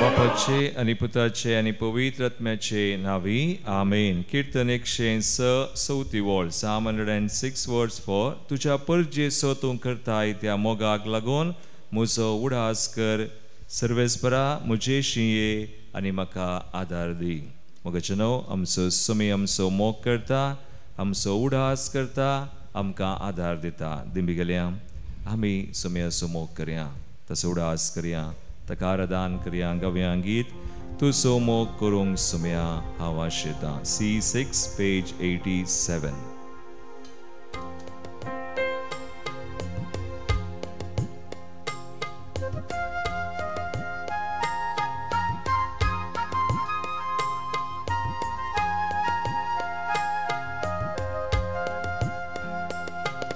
बापाचे आणि पुताचे आणि पवित्र आत्म्याचे नावी आमेन. कीर्तन 106 वर्ड्स 106 वर्ड्स फॉर तुझ्या परजेचो तूं करताय त्या मोगाक लागून म्हजो उडास कर. सर्वेस्परा म्हजेशी ये आनी म्हाका आदार दी. मोगाचे न्हू आमचो सुमी आमचो मोग करता, आमचो उडास करता, आमकां आदार दिता. दिंबी गेल्या आमी सुमयाचो मोग करया, तसो उडास करया, ताका आराधन करया. गव्या गीत तुजो मोग करूंक सुमया हांव आशेता. C6 page 87.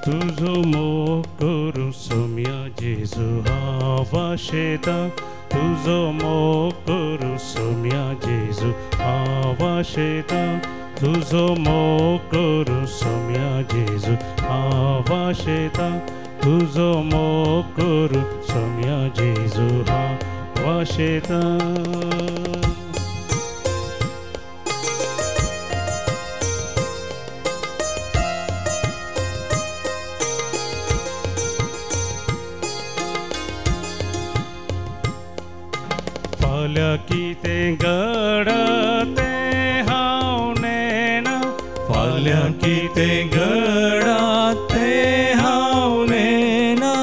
तुझो मोग करूं सुमया जेजू हांव आशेता. तुझो मोग करूं सुमया जेजू हांव आशेता. तुझो मोग करूं सुमया जेजू हांव आशेता. तुझो मोग करूं सुमया जेजू हांव आशेता. फाल्यां कितें घडा तें हांव नेना. फाल्यां कितें घडा तें हांव नेना.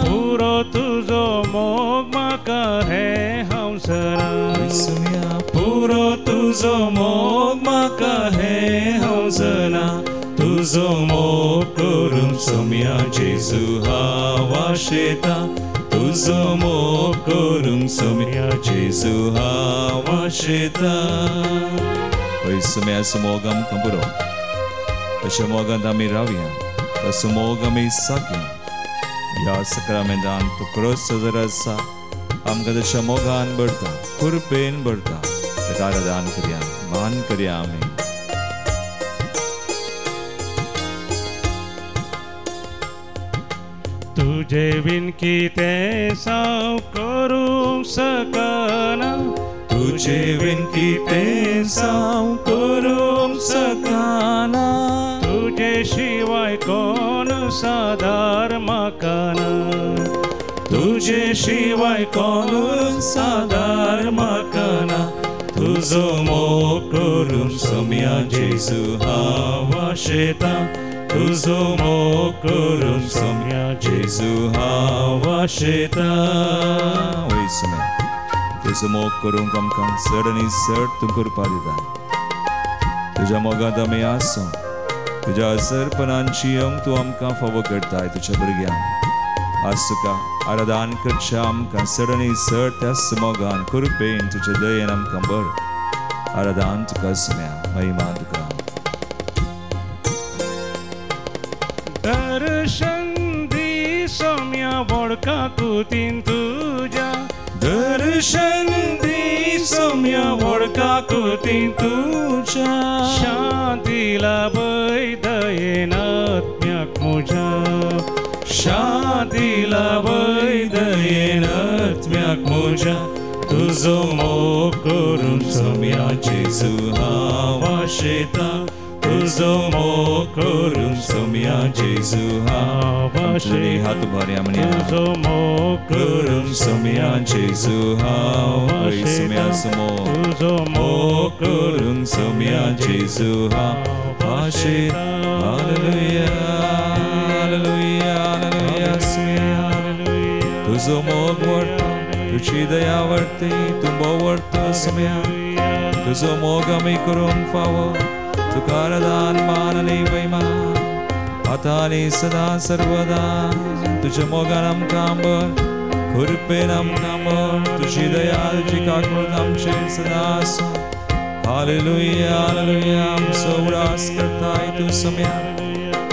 पुरो तुजो मोग म्हाका हे हंवसरा. सुमया पुरो तुजो मोग म्हाका हे हंवसना. तुजो मोग करूंक सुमया जेजू हांव आशेता. तुजो मोग करूंक सुमया जेजू हांव आशेता. पळय सुमयाचो मोग आमकां पुरो, तशें मोगांत आमी रावया, तसो मोग आमी सागया. ह्या सक्रामेंतान तो क्रॉस जर आसा आमकां तशा मोगान भरता, कृपेन भरता. ताका आराधन करया, मान करया आमी. तुझे विन कितें साव करूंक सकना. तुझे विन कितें साव करूंक सकना. तुझे शिवाय कोण सादार म्हाका ना. तुझे शिवाय कोण सादार म्हाका ना. तुजो मोग करूंक सुमया जेजू हांव आशेता. तुजो मोग करूंक सुमया जेजू हांव आशेता. वय सुमया तुजो मोग करूंक आमकां चड आनी चड तूं करपा दिता. तुज्या मोगांत आमी आसूं, तुज्या असरपणांची येवंक तूं आमकां फावो करताय. तुज्या भुरग्यांक आज तुका आराधन करच्या आमकां चड आनी चड त्याच मोगान कृपेन तुज्या दयेन आमकां भर. आराधन तुका सुमया, महिमा तुका. दर्शन दी सुमया वडका कुतीन तुज्या. दर्शन दी सुमया वडका कुतीन तुज्या. शांती लाभय दयेन आत्म्याक म्हज्या. शांती लाभय दयेन आत्म्याक म्हज्या. तुजो मोग करूंक सुमया जेजू हांव आशेता. तुजो मोग करूंक सुमया जेजू हांव आशेता. हात बऱ्या म्हणया. तुजो मोग करूंक सुमया जेजू हांव सुमयाचो मोग. तुजो मोग करूंक सुमया जेजू हांव आशेता. हालेलुया हालेलुया हालेलुया सुमया. तुजो मोग व्हरता, तुजी दया व्हरती, तूं बोव व्हरता सुमया. तुजो मोग आमी करूंक फावो. तुका आराधन मान आनी महिमा आतां आनी सदा सर्वदा. तुज्या मोगान आमकां भर, कृपेन आमकां भर. तुजी दयाळची काकूळ आमचेर सदा आसूं. Hallelujah hallelujah. आमचो उडास करताय तूं सुमया,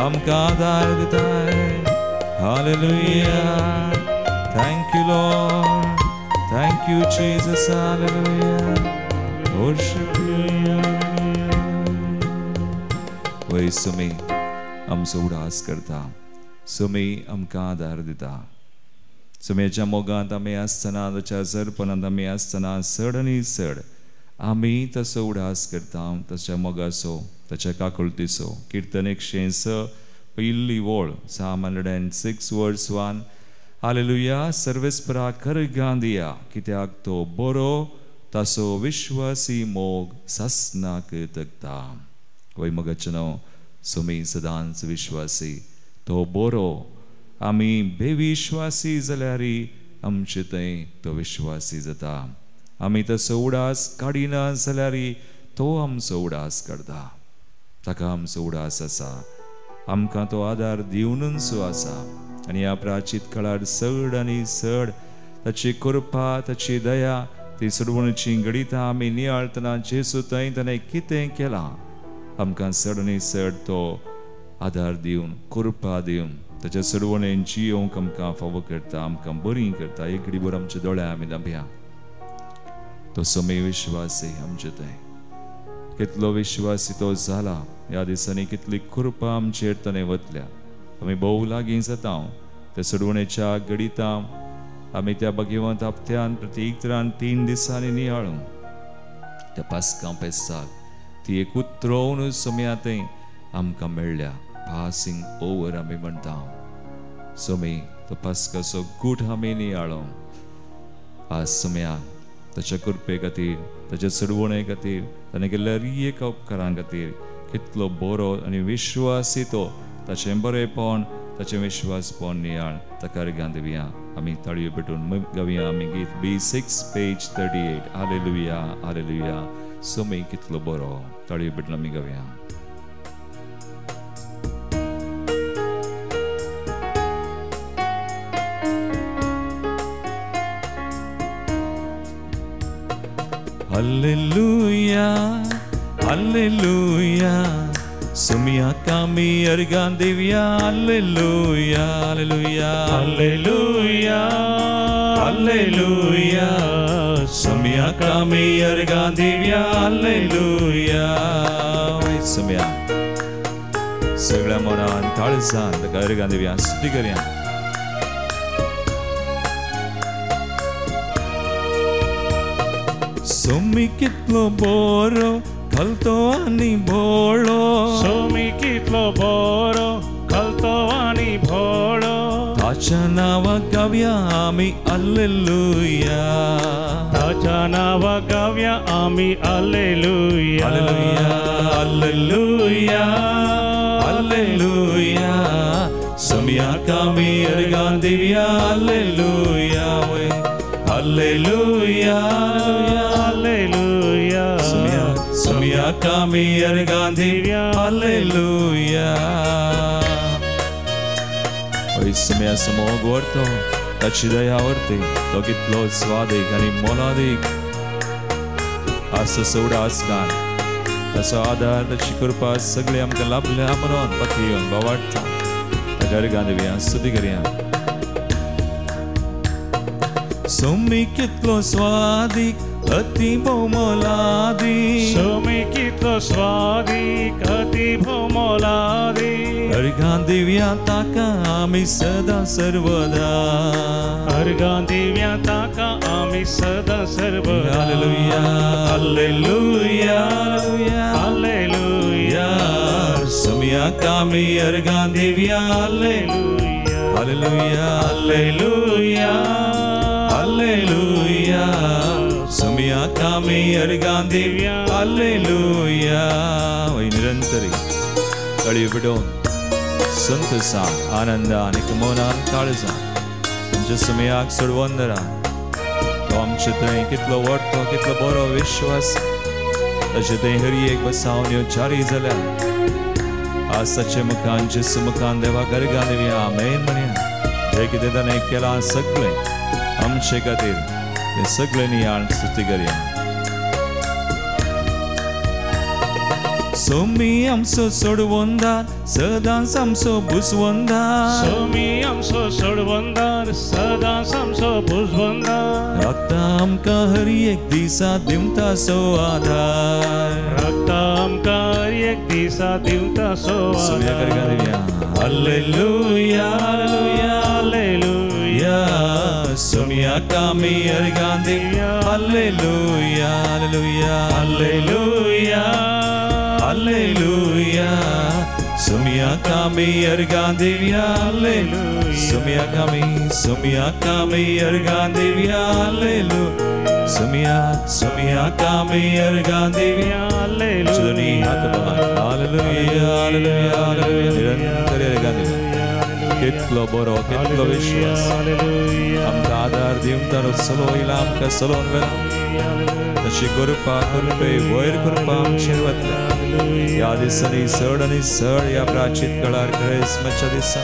आमकां आदार दिताय. Hallelujah. Thank you Lord, thank you Jesus. Hallelujah. Worship you. वय सुमी आमचो उडास करता, सुमी आमकां आदार दिता. सुमेच्या मोगांत आमी आसतना ताच्या झरपणांत आमी आसतना चड आनी चड आमी तसो उडास करता तशा मोगाचो ताच्या काकुळतीचो. कीर्तन 106 पयली वोळ Psalm 106 verse 1. हालेलुया. सर्वेस्परा करगां दिया कित्याक तो बरो तासो विश्वासी मोग सासनाक तगता. वैमोगाचें नांव सुमी सदांच विश्वासी. तो बरो. आमी बेविश्वासी जाल्यारय आमचे थंय तो विश्वासी जाता. आमी तसो उडास काडिना जाल्यारय तो आमचो उडास काडटा. ताका आमचो उडास आसा. आमकां तो आदार दिवनूच आसा. आनी ह्या प्राचीत काळार चड आनी चड ताची कृपा ताची दया ती सोडवणुची घडिता आमी नियाळतना जेजू थंय ताणें कितें केलां आमकां चड आनी चड तो आदार दिवन कृपा दिवन ताच्या सोडवणेन जियोंक आमकां फावो करता. आमकां बरी करता. एक घडीभर आमचे दोळे आमी धांपया. तो समे विश्वासी आमचे थंय कितलो विश्वासी तो जाला. ह्या दिसांनी कितली कृपा आमचेर ताणें वतल्या. आमी भोव लागीं जाता त्या सोडवणेच्या घडिता आमी त्या भगिवंत हप्त्यान प्रत्येक तरान 3 दिसांनी नियाळूं त्या पास्कां पेसाक ती एक उतरवून सोम्या थंय आमकां मेळ्ळ्या. पासिंग ओवर आमी म्हणटा. सोमी तो पास्काचो गूट आमी नियाळूं आज सोम्याक ताच्या कृपे खातीर ताच्या सोडवणे खातीर ताणें केल्ल्या रियेक उपकारां खातीर कितलो बरो आनी विश्वासी तो ताचें बरेपण ताचें विश्वासपण नियाळ ताका अर्गां दिवया. आमी ताळयो पेटून गावया आमी गीत B6 page 38. Hallelujah hallelujah. Somi कितलो बरो. ताळयो पेटून आमी गावया. Hallelujah hallelujah. सुमिया कामी अर्गां दिवया. Hallelujah hallelujah hallelujah hallelujah. सुमिया कामी अर्गां दिवया. हालेलुया. सुमिया सगळ्या मनान काळजान ताका अर्गां दिवया. स्तुती करया. सोमी कितलो बरो कलतो आनी भोळो. सोमी कितलो बरो कलतो आनी भोळो. ताच्या नांवाक गावया आमी हालेलुया. ताच्या नांवाक गावया आमी हालेलुया हालेलुया हालेलुया. सोम्याक आमी अर्गां दिवया. Hallelujah hallelujah hallelujah. सोम्याक आमी अर्गां दिवया. हालेलुया. ओय सोम्या समोग व्हरतो ताची दया व्हरती. तो कितलो स्वादीक आनी मोलादीक आसा सोडास गान ताचो आदार ताची कृपा सगळी आमकां लाभल्या म्हणून पती येवन बावाडटा. ताका अर्गां दिवया. स्तुती करया. सोमी कितलो स्वादीक अति भोवमोलादी. सोमी कितलो स्वादीक अति भोवमोलादी. अर्गां दिवया ताका आमी सदा सर्वदा. अर्गां दिवया ताका आमी सदा सर्वदा. Hallelujah hallelujah hallelujah. सोम्याक आमी अर्गां दिवया. Hallelujah hallelujah hallelujah hallelujah. सोम्याक आमी अर्गां दिवया. हालेलुया. वय निरंतरी ताळयो पेटोवन संतोषान आनंदान एक मनान काळजान आमच्या सोम्याक सोडवून धरा. तो आमचे थंय कितलो व्हडतो कितलो बरो विश्वास ताचे थंय हरी एक बसावन येवचारी जाल्यार आज ताचे मुखान जेसू मुखान देवाक अर्गां दिवया. आमेन म्हणया. जे कितें ताणें केलां सगळें आमचे खातीर तें सगळें नियाळ स्तुती करया. सोमी आमचो सोडवंदार सदांच आमचो बुजवंदार. सोमी आमचो सोडवंदार सदांच आमचो बुजवंदार. रक्ता आमकां हर एक दिसा दिवता सो आधार. रक्ता आमकां हर एक दिसा दिवता सो आधार. Hallelujah hallelujah hallelujah Sumia kami ergandi. Hallelujah, hallelujah, hallelujah, hallelujah. Sumia kami ergandi. Hallelujah. Sumia kami ergandi. Hallelujah. Sumia kami ergandi. Hallelujah. Chudani hatba. Hallelujah, hallelujah, hallelujah. Kitlo boro, kitlo vishwas. Am kadar dim taro salo ilam ka salon vela. Tashi kurpa kurpe voir kurpa am shirvatla. Yadisani sardani sard ya prachit kalar kres machadisa.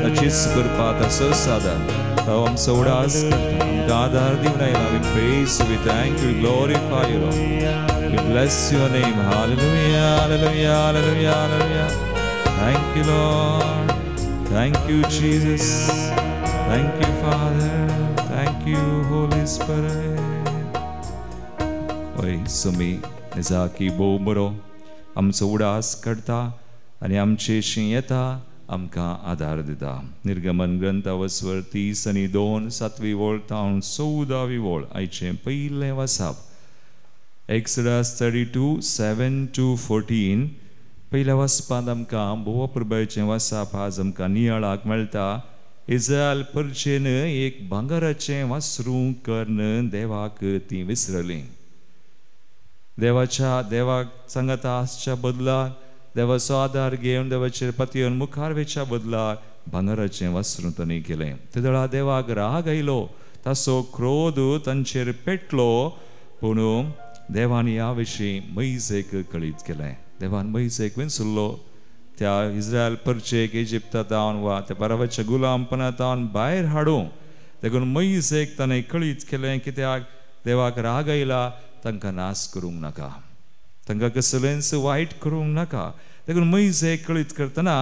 Tachis kurpa taso sada. Tavam saudas karta. Am kadar dim na ilam. We praise you, we thank you, we glorify you, Lord. We bless your name. Hallelujah, hallelujah, hallelujah, hallelujah. Thank you, Lord. Thank you, Jesus. Thank you, Father. Thank you, Holy Spirit. Oi, sumi nizaki bomoro. Am saudas karta ani amche shiyata amka adar dida. Nirgaman granta vasvar 30 आणि 2 7वी ओळ तावन 14वी ओळ आयचे पहिले वाचप. Exodus 32 7 to 14. पहिल्या वाचपांत आमकां बोवा प्रभुचें वाचप आज आमकां नियाळाक मेळटा. इस्रायल परचेन एक भांगराचें वासरूं कर्ण देवाक ती विसरलीं. देवाक सांगता आसच्या बदलाक देवाचो आदार घेवन देवाचेर पतयेवन मुखार वेच्या बदलाक भांगराचें वासरूं तांणी केलें. ते वेळा देवाक राग आयलो, ताचो क्रोध तांचेर पेटलो. पूण देवान ह्या विशीं मोइसेक कळीत केलें. देवान मोइसेक विंचुल्लो. त्या इस्रायल परचेक इजिप्तांतावन वा त्या पारावाच्या गुलामपणांतावन भायर हाडूंक देखून मोइसेक ताणें कळीत केलें कित्याक देवाक राग आयला तांकां नाश करूंक नाका, तांकां कसलेंच वायट करूंक नाका. देखून मोइसेक कळीत करतना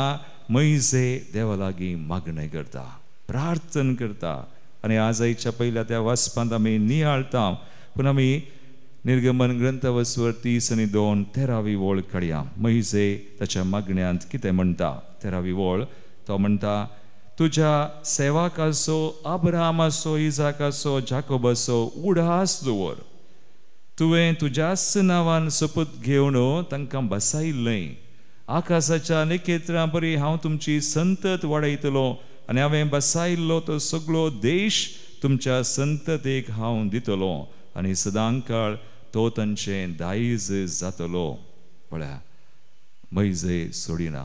मोइसे देवा लागीं मागणें करता, प्रार्थना करता. आनी आजच्या पयल्या त्या वाचपांत आमी नियाळटा. पूण आमी निर्गमन ग्रंथ वचवर 30 आणि 2 13वी ओळ काडया. मोइसे ताच्या मागण्यांत कितें म्हणटा. 13वी ओळ तो म्हणटा, तुज्या सेवकाचो अब्राहामाचो इजाकाचो जाकोबाचो उडास दवर. तुवें तुज्याच नांवान शपथ घेवन तांकां बसायिल्लें. आकाशाच्या नखेत्रां परी हांव तुमची संतत वाडयतलो आनी हांवें बसायिल्लो तो सगळो देश तुमच्या संततेक हांव दितलो आनी सदांकाळ तो तांचें दायज जातलो. पळया, मोइसे सोडिना.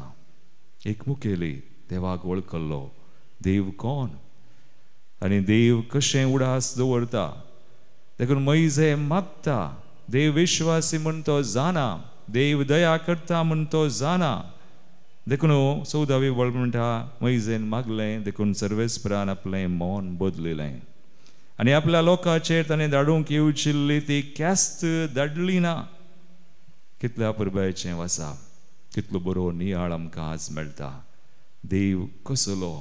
एक मुखेली देवाक वळखलो. देव कोण आनी देव कशें उडास दवरता. देखून मोइसे मागता. देव विश्वासी म्हण तो जाणा, देव दया करता म्हण तो जाणा. देखून 14वी ओळ म्हणटा, मोइसेन मागलें देखून सर्वेस्परान आपलें मौन बदलिलें आनी आपल्या लोकांचेर ताणें धाडूंक येवचिल्ली ती क्यास्त धाडली ना. कितल्या पुरबायेचें वाचप, कितलो बरो नियाळ आमकां आज मेळटा. देव कसलो,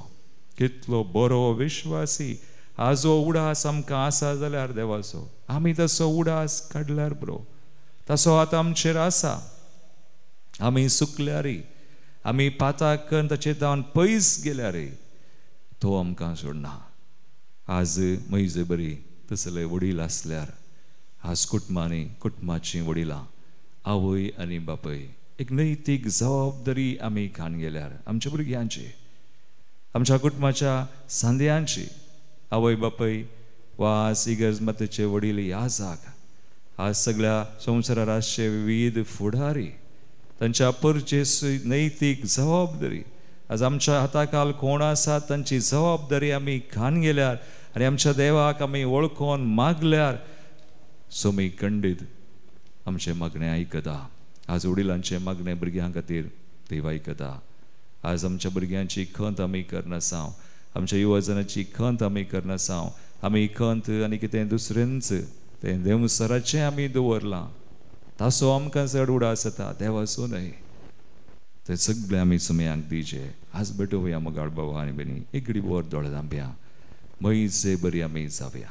कितलो बरो विश्वासी. आजो उडास आमकां आसा जाल्यार देवाचो आमी तसो उडास काडल्यार बरो. तसो आतां आमचेर आसा. आमी सुकल्यारी, आमी पाताक ताचे तावन पयस गेल्यारी तो आमकां सोडना. आज मोइसे बरी तसले वडील आसल्यार आज कुटुंबाचीं वडिलां, आवय आनी बापय एक नैतीक जबाबदारी आमी खान गेल्यार आमच्या भुरग्यांची, आमच्या कुटुंबाच्या सांद्यांची. आवय बापय वा आज इगर्ज मातेचे वडील ह्या जाग आज सगळ्या संवसारार आसचे विविध फुडारी तांच्या परचेस नैतीक जबाबदारी आज आमच्या हाताखाल कोण आसा तांची जबाबदारी आमी खान गेल्यार आनी आमच्या देवाक आमी वळखोन मागल्यार सोमी खंडीत आमचे मागणें आयकता. आज वडिलांचे मागणें भुरग्यां खातीर देव आयकता. आज आमच्या भुरग्यांची खंत आमी करनासाव, आमच्या युवजनाची खंत आमी करनासाव. आमी खंत आनी कितें दुसऱ्यांच तें देवसराचें आमी दवरलां. तासो आमकां चड उडास जाता, देवाचो न्हय. ते सगळें आमी सुमयांक दिचे. आज भेटोवया मोगाळ बाबा आनी बेनी एक घडी वर दोळे धांपया. मोइसे बरी आमी जावया.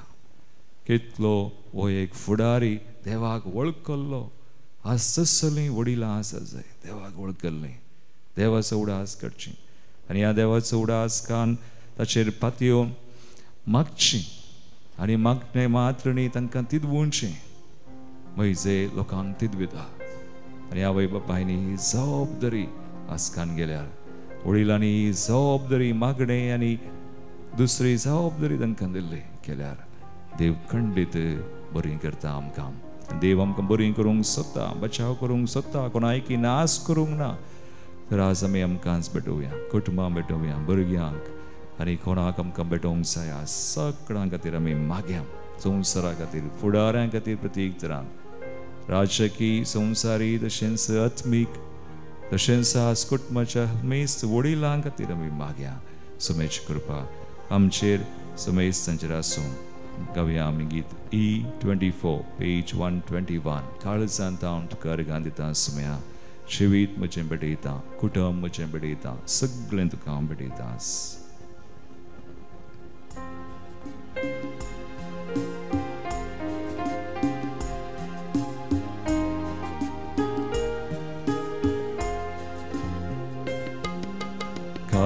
कितलो हो एक फुडारी देवाक वळखलो. आज तसलीं वडिलां आसा जाय देवाक वळखलीं, देवाचो उडास करची. आनी ह्या देवाचो उडास कान ताचेर पातयेवन मागची आनी मागणें मात्र न्ही तांकां तिदवूंचें मैजे लोकांक तिदविता आनी आवय बापायनी ही जबाबदारी आसकान गेल्यार वडिलांनी ही जबाबदारी मागणें आनी दुसरी जबाबदारी तांकां दिल्ली केल्यार देव खंडीत बरी करता आमकां देव आमकां बरी करूंक सोदता बचाव करूंक सोदता कोणायकी नाश करूंक ना तर आज आमी आमकांच भेटोवया कुटुंबां भेटोवया भुरग्यांक आनी कोणाक आमकां भेटोवंक जाय सगळ्यां खातीर आमी मागया संवसारा खातीर फुडाऱ्यां खातीर प्रत्येक तरान राजकीय संवसारी तशेंच आत्मीक तशेंच आज कुटुंबाच्या मेस्त वडिलां खातीर आमी मागया सुमेची कृपा आमचेर सुमेज तांचेर आसूं गावया आमी गीत E24 पेज 121 काळजांत हांव तुका अर्गां दिता सुम्या जिवीत म्हजें भेटयता कुटुंब म्हजें भेटयता सगळें तुका हांव भेटयता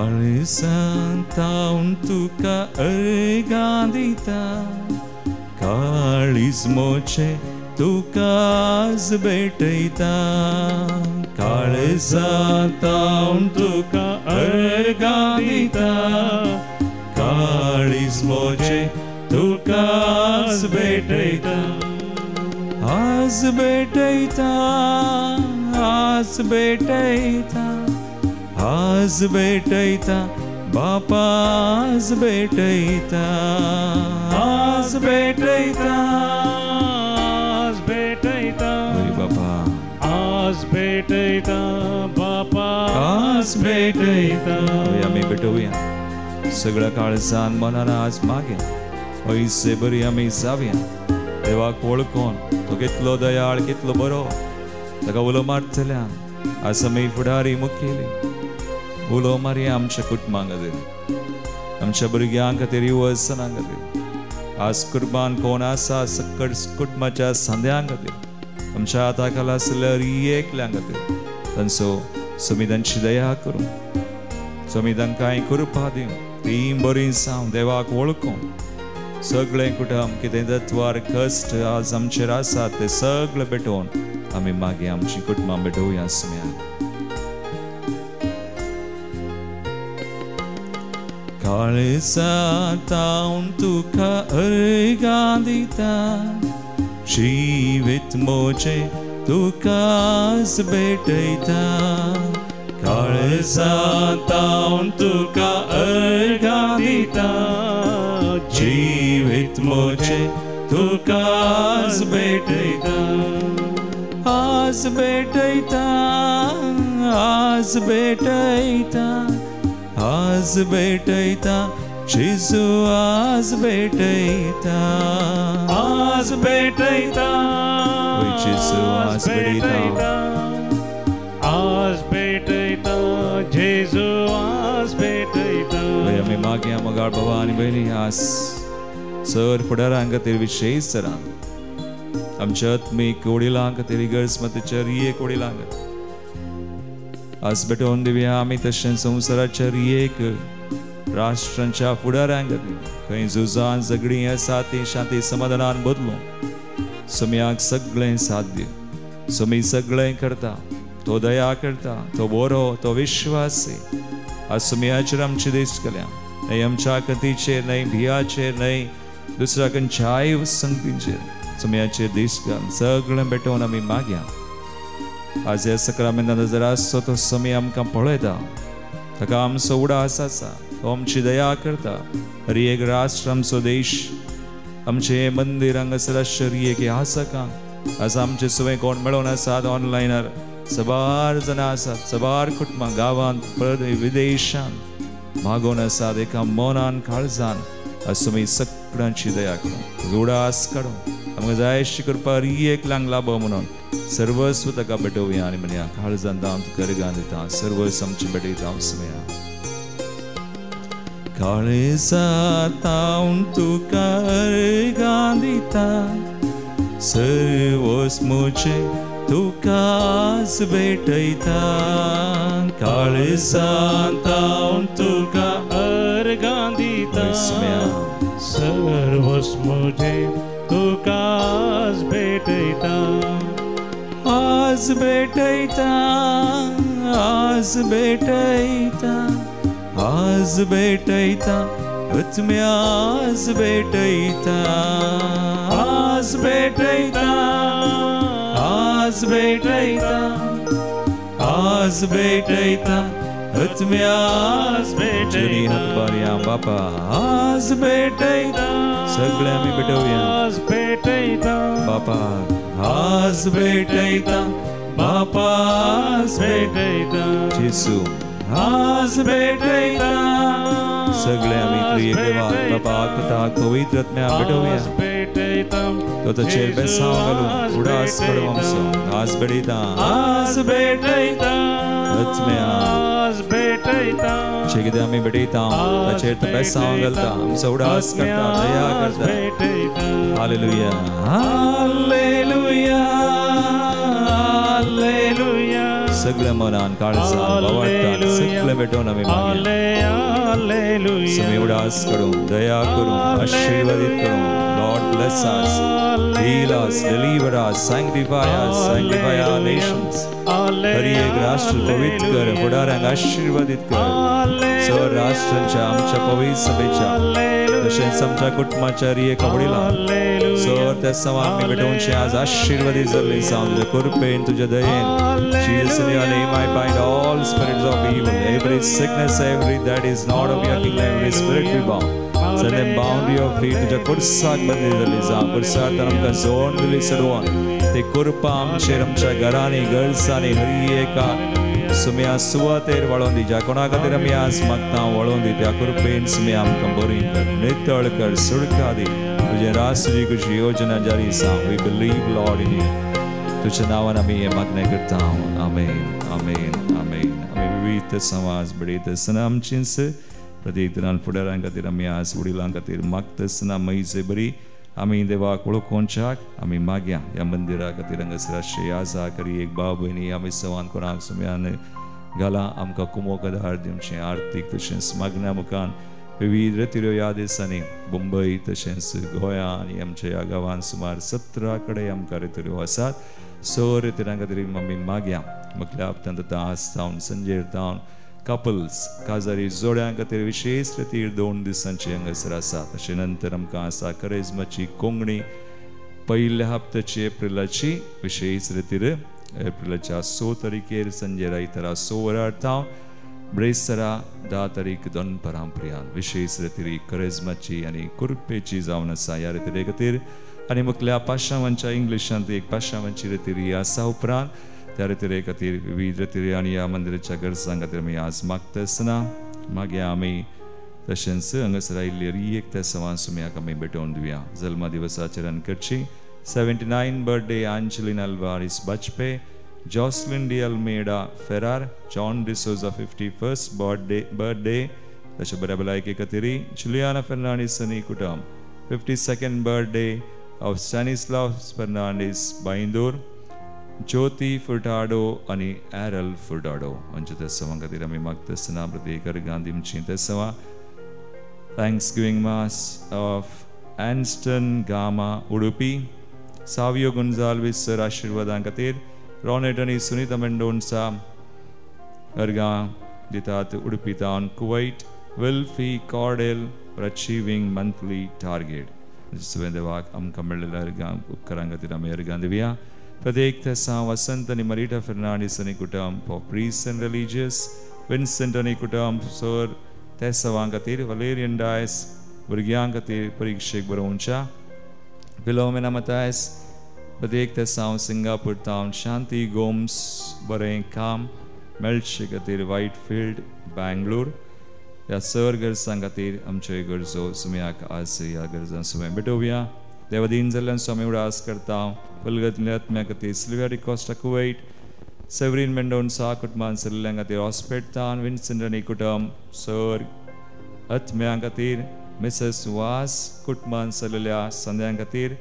काळजांत हांव तुका अर्गां दिता काळीज मोचें तुका आज भेटयता काळजांत हांव तुका अर्गां दिता काळीज मोचें तुका आज भेटयता आज भेटयता आज भेटयता आज भेटयता बापा आज भेटयता आज भेटयता आज भेटयता बापा आज भेटयता बापा आज भेटयता आमी भेटोवया सगळ्या काळजान मनान आज मागया ऐसे बरी आमी जावया देवाक वळखोन तो कितलो दयाळ कितलो बरो ताका उलो मारतल्यान आज आमी फुडारी मुखेली उलो मारया आमच्या कुटुंबां खातीर आमच्या भुरग्यां खातीर युवसनां खातीर आज कुर्बान कोण आसा सकट कुटुंबाच्या सांद्यां खातीर आमच्या हाता खाला आसल्या एकल्यां खातीर तांचो तुमी तांची दया करूं तुमी तांकां कृपा दिवं ती बरी जावं देवाक वळखून सगळें कुटुंब कितें तत्वार कश्ट आज आमचेर आसात ते सगळे भेटोवन आमी मागीर आमची कुटुंबां भेटोवया सुम्या काळजांत हांव तुका अर्गां दिता जिवीत मोचें तुका आज भेटयता काळजांत हांव तुका अर्गां दिता जिवीत मोचें तुका आज भेटयता आज भेटयता आज भेटयता आज भेटयता जेजू आज भेटयता आज भेटयता जेजू आज भेटयता आज भेटयता जेजू आज भेटयता आमी मागया मोगाळ बाबा आनी भयणी आज सर फुडारां खातीर विशेश तरान आमच्या आत्मीक वडिलां खातीर इगर्ज एक वडिलां खातीर आज भेटोवन दिवया आमी तशें संवसाराच्या एक राष्ट्रांच्या फुडाऱ्यां खातीर खंय झुजां झगडीं आसा ती शांती समाधानान बदलूं सुम्याक सगळें साध्य सुमी सगळें करता तो दया करता तो बरो तो विश्वासी आज सुम्याचेर आमची दिश्ट केल्या न्हय आमच्या कथीचेर न्हय भियाचेर न्हय दुसऱ्या खंयच्याय संगतीचेर सुम्याचेर दिश्ट घाल सगळें भेटोवन आमी मागया आज ह्या सक्रामेंतान जर आसचो तो समय आमकां पळयता ताका आमचो उडास आसा तो आमची दया करता हर एक राष्ट्र आमचो देश आमचे मंदिर हांगासर एक आसकांक आज आमचे सगळे कोण मेळोन आसात ऑनलायनार सबार जाणां आसात सबार कुटुंबां गांवांत विदेशांत मागोन आसात एका मनान काळजान आज तुमी सगळ्यांची दया करूं उडास काडूं आमकां जाय अशी कृपा एकल्यांक लाभो म्हणून सर्वस्व ताका भेटोवया आनी म्हणया काळजांत हांव तुका अर्गां दिता सर्वस्व आमची भेटयता हांव सुमया काळजांत हांव तुका अर्गां दिता सर्वस्व म्हजें तुका आज भेटयता काळजांत हांव तुका अर्गां दिता वैस्म्या सर्वस्व म्हजें तुका आज भेटयता आज भेटयता आज भेटयता आज भेटयता आत्म्या आज भेटयता आज भेटयता आज भेटयता आज भेटयता आत्म्या आज भेटयता बापा आज भेटयता सगळे आमी भेटोवया आज भेटयता बापा आज भेटयता बापा आज भेटयता जेसू आज भेटयता सगळे आमी त्रिएक देवाक बापाक पुताक पवित्र आत्म्या भेटोवया तो ताचेर बेसांव घालून उडास पडो आमचो आज भेटयता आज भेटयता आत्म्या आज भेटयता जे कितें आमी भेटयता ताचेर तो बेसांव घालता आमचो उडास करता दया करता हालेलुया हालेलुया हालेलुया सगळे मनान काळजान वावडटान सगळे भेटोवन आमी मागया सगळे उडास करून दया करून आशीर्वादित करून Lord bless us, heal us, deliver us, sanctify our nations. हर एक राष्ट्र पवित्र कर, फुडाऱ्यांक आशीर्वादित कर. सर्व राष्ट्रांच्या आमच्या पवित्र सभेच्या तशेंच आमच्या कुटुंबाच्या रियेक आवडिलां सर त्या सवा आमी भेटोवनशे आज आशीर्वादीत जाल्ले जावं तुज्या कृपेन तुज्या दयेन Jesus in your name I bind all spirits of evil, every sickness, every that is not of your kingdom, every spirit be bound. Send them bound to your feet. तुझ्या कुर्साक बंदी जाली जा कुर्साक आमकां जोड दिली सडवून ते कुरपा आमचेर आमच्या घरांनी गर्ल्सांनी हर एका सुम्या सुवातेर वळोवन दी ज्या कोणा खातीर आमी आज मागता वळोवन दी त्या कुरपेन सुम्या आमकां बरी कर नितळ कर सुडका दी तुजे राष्ट्रीय कशी योजना जारी जावं we believe lord in you तुझ्या नांवान आमी हे मागणें करता आमेन आमेन आमेन आमी विविध समाज बडयत आसतना आमचींच प्रत्येक तरान फुडाऱ्यां खातीर आमी आज वडिलां खातीर मागता आसतना मैजे बरी आमी देवाक वळखोवच्याक आमी मागया ह्या मंदिरा खातीर हांगासर आशिल्ले आजा करी एक भाव भयणी आमी सवान कोणाक सुम्यान घाला आमकां कुमोक आदार दिवचें आर्थीक तशेंच मागण्या मुखान विविध रितीऱ्यो ह्या दिसांनी मुंबय तशेंच गोंयां आनी आमच्या ह्या गांवांत सुमार 17 कडेन आमकां रितीऱ्यो आसात सो रितीऱ्यां खातीर आमी मागया म्हटल्यार हप्त्यांत आसतावन संजेर तावन कपल्स काजारी जोड्यां खातीर विशेष रितीर 2 दिसांची हांगासर आसा तशें नंतर आमकां आसा करेजमाची कोंकणी पयल्या हप्त्याची एप्रिलाची विशेष रितीर एप्रिलाच्या 6 तारीखेर संजे आयतारा 6 वरार तावन ब्रेसरा 10 तारीख दनपरां पर्यंत विशेष रितीर करेजमाची आनी कुरपेची जावन आसा ह्या रितीरे खातीर आनी म्हटल्यार पाशांवांच्या इंग्लिशांत एक पाशांवांची रितीर आसा उपरांत त्या रितीरे खातीर विविध रितीरे आनी ह्या मंदिराच्या गरजां खातीर आमी आज मागता आसतना मागया आमी तशेंच हांगासर आयिल्ले रियेक त्या सवान सुम्याक आमी भेटोवन दिवया जल्मा दिवसाचेर करची 79 birthday Angeline Alvares Bajpe Jocelyn D Almeida Ferrar John D'Souza 51st birthday तशें बऱ्या भलायके खातीर जुलियाना फेर्नांडीस आनी कुटुंब 52nd birthday of Stanislaus Fernandes Bandur Jyoti Furtado आनी एरल फुर्टाडो म्हणजे त्या सवां खातीर आमी मागता आसतना प्रत्येक अर्गां दिवचीं त्या सवां thanksgiving mass of Anston Gama Udupi Savio Gonsalves sir आशिर्वादां खातीर रॉनेट आनी सुनीता मेंडोन्सा अर्गां दितात उडुपी तावन Kuwait Wilfy Cordel for achieving monthly target सगळे देवाक आमकां मेळिल्ल्या अर्गां उपकारां खातीर आमी अर्गां दिवया प्रत्येक तेसा वसंत आणि मरिटा फर्नांडीस आणि कुटुंब for priest end religious Vincent आणि कुटुंब सर तेसावां खातीर वलेरियन डायस भुरग्यां खातीर परिक्षेक बरोवच्या फिलोमेना मतायस प्रत्येक तेसा सिंगापूर तावन शांती गोम्स बरें काम मेळचे खातीर व्हायटफिल्ड बँगलोर ह्या सर गरजां खातीर आमच्यो गरजो सुम्याक आज ह्या गरजां सुमे भेटोवया देवादीन जाल्ल्यान स्वामी उडास करता फुलगतल्या आत्म्या खातीर सिल्विया कॉस्टा कुवैट सेवरीन मेंडोन्सा कुटुंबान सल्ल्यां खातीर हॉस्पिटलान विन्सेंट आनी कुटुंब सर आत्म्या खातीर मिसेस वास कुटुंबान सल्लेल्या संद्यां खातीर